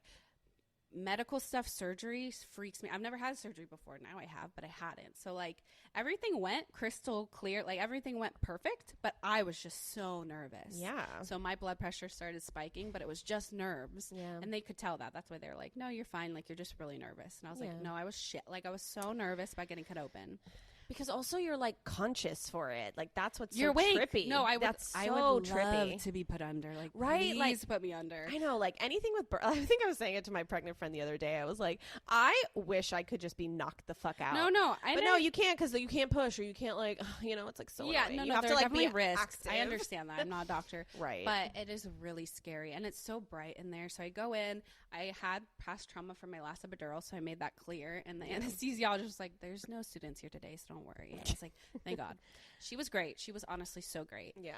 medical stuff, surgery freaks me. I've never had surgery before. Now I have, but I hadn't. So like everything went crystal clear. Like everything went perfect, but I was just so nervous. Yeah. So my blood pressure started spiking, but it was just nerves. Yeah. And they could tell that. That's why they were like, no, you're fine. Like you're just really nervous. And I was like, no, I was shit. Like I was so nervous about getting cut open. Because also you're like conscious for it. Like that's what's you're so trippy. No, I would trippy. love to be put under. Like, right? Please like, put me under. I know, like anything with birth. I think I was saying it to my pregnant friend the other day. I was like, I wish I could just be knocked the fuck out. No, no, you can't because you can't push or you can't like, you know, it's like so annoying. No, you have to like be risks. active. I understand that. I'm not a doctor. Right. But it is really scary and it's so bright in there. So I go in, I had past trauma from my last epidural, so I made that clear. And the anesthesiologist was like, there's no students here today, so don't worry. And I was like, thank God. She was great. She was honestly so great. Yeah.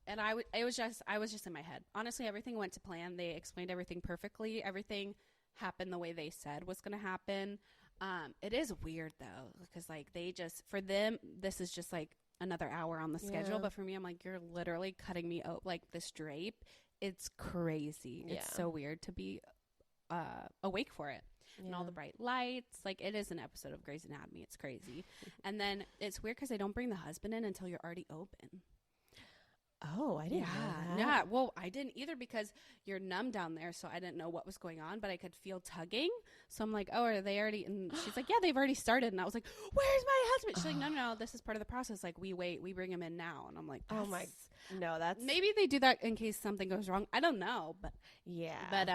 And I was just in my head. Honestly, everything went to plan. They explained everything perfectly. Everything happened the way they said was going to happen. It is weird though, because like for them, this is just like another hour on the schedule. But for me, I'm like, you're literally cutting me out like this drape. It's crazy. Yeah. It's so weird to be awake for it. Yeah. And all the bright lights. Like, it is an episode of Grey's Anatomy. It's crazy. And then it's weird because they don't bring the husband in until you're already open. Oh, I didn't know that. Yeah, well, I didn't either because you're numb down there, so I didn't know what was going on, but I could feel tugging. So I'm like, oh, are they already? And she's like, yeah, they've already started. And I was like, where's my husband? She's like, no, this is part of the process. Like, we wait, we bring him in now. And I'm like, oh my, no, that's maybe they do that in case something goes wrong. I don't know, but yeah, but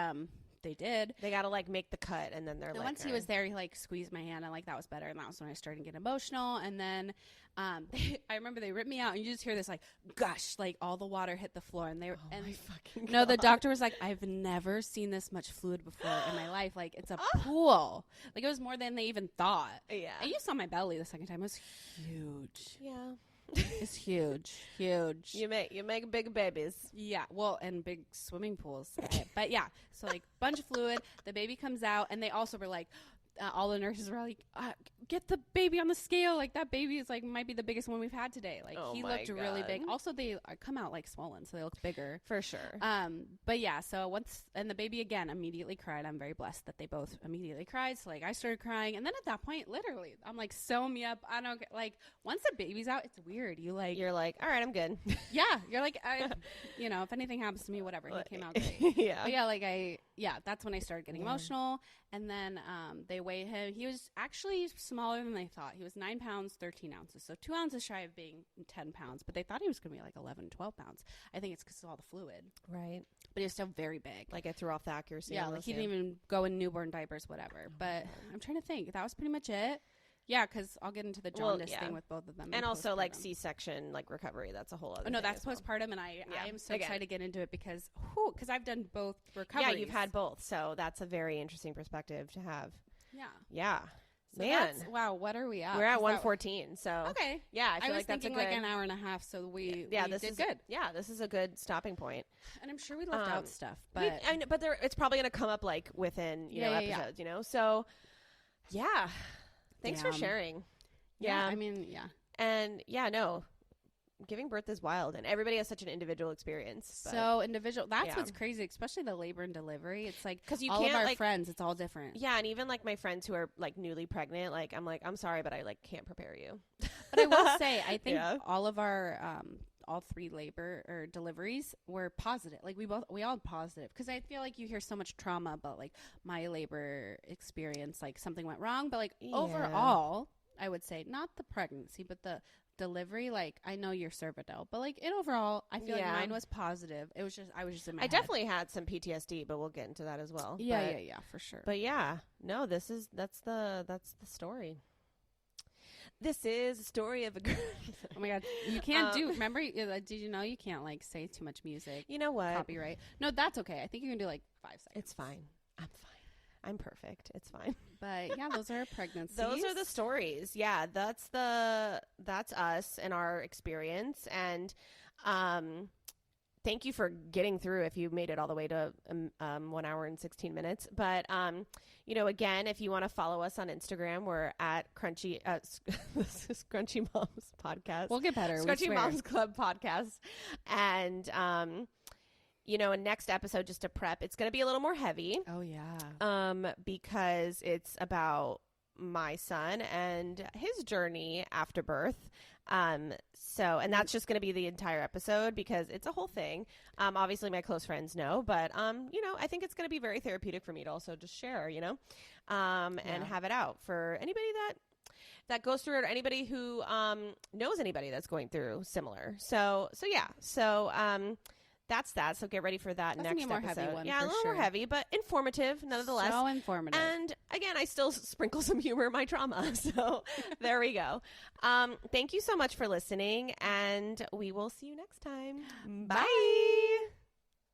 they did. They got to like make the cut, and then they're And like, once he was there, he like squeezed my hand, and like that was better. And that was when I started getting emotional. And then I remember they ripped me out, and you just hear this like gush, like all the water hit the floor, and they were, my fucking no, the God. doctor was like, I've never seen this much fluid before in my life. Like it's a pool. Like it was more than they even thought. Yeah. And you saw my belly the second time. It was huge. Yeah. It's huge. You make big babies. Yeah, well, and big swimming pools. But yeah, so like bunch of fluid. The baby comes out, and they also were like, all the nurses were like, get the baby on the scale. Like that baby is like might be the biggest one we've had today. Like Oh he my looked really God. big. Also, they come out like swollen, so they look bigger. For sure. But yeah, so and the baby again immediately cried. I'm very blessed that they both immediately cried. So like I started crying, and then at that point, literally, I'm like, sew me up. I don't like once the baby's out, it's weird. You're like, all right, I'm good. yeah, you're like, if anything happens to me, whatever. He came out great. Yeah. But yeah, like that's when I started getting emotional. And then they weighed him. He was actually smaller than they thought. He was 9 pounds, 13 ounces. So 2 ounces shy of being 10 pounds. But they thought he was going to be like 11, 12 pounds. I think it's because of all the fluid. Right. But he was still very big. Like I threw off the accuracy. Yeah, like he didn't even go in newborn diapers, whatever. But I'm trying to think. That was pretty much it. Yeah, because I'll get into the jaundice thing with both of them. And also like postpartum. C-section, like recovery. That's a whole other Oh, no, thing that's as well. postpartum, and I am so Again. excited to get into it because I've done both recoveries. Yeah, you've had both. So that's a very interesting perspective to have. Yeah. Yeah. So Man. wow, what are we at? We're at 'Cause 114. So okay. yeah, I feel was like that's a thinking good, like an hour and a half, so we this did is good. Yeah, this is a good stopping point. And I'm sure we left out stuff, but But it's probably going to come up like within episodes, So yeah, thanks for sharing. Yeah, I mean, yeah. And giving birth is wild, and everybody has such an individual experience. But So individual. That's what's crazy, especially the labor and delivery. It's like because you all can't of our like friends, it's all different. Yeah, and even like my friends who are like newly pregnant, like I'm sorry, but I like can't prepare you. But I will say, I think Yeah. all of our all 3 labor or deliveries were positive. Like we all positive, because I feel like you hear so much trauma about like my labor experience, like something went wrong, but like overall, I would say not the pregnancy, but the delivery. Like I know you're cervidil, but like overall, I feel like mine was positive. It was just I was just in my head. Definitely had some PTSD, but we'll get into that as well. Yeah, for sure. But yeah, no, that's the story. This is a story of a girl. Oh my God, you can't remember, did you know you can't like say too much music? You know what? Copyright. No, that's okay. I think you can do like 5 seconds. It's fine. I'm fine. I'm perfect. It's fine. But yeah, those are pregnancies. Those are the stories. Yeah, that's us and our experience. And thank you for getting through if you made it all the way to 1 hour and 16 minutes. But, again, if you want to follow us on Instagram, we're at Crunchy, this is Crunchy Moms Podcast. We'll get better. Crunchy Moms Club Podcast. And, a next episode, just to prep, it's going to be a little more heavy. Oh, yeah. Because it's about my son and his journey after birth. And that's just going to be the entire episode because it's a whole thing. Obviously my close friends know, but, I think it's going to be very therapeutic for me to also just share, and have it out for anybody that goes through it, or anybody who, knows anybody that's going through similar. So that's that. So get ready for that next more episode. heavy one, yeah, a little more heavy, but informative nonetheless. So informative. And again, I still sprinkle some humor in my trauma. So there we go. Thank you so much for listening, and we will see you next time. Bye.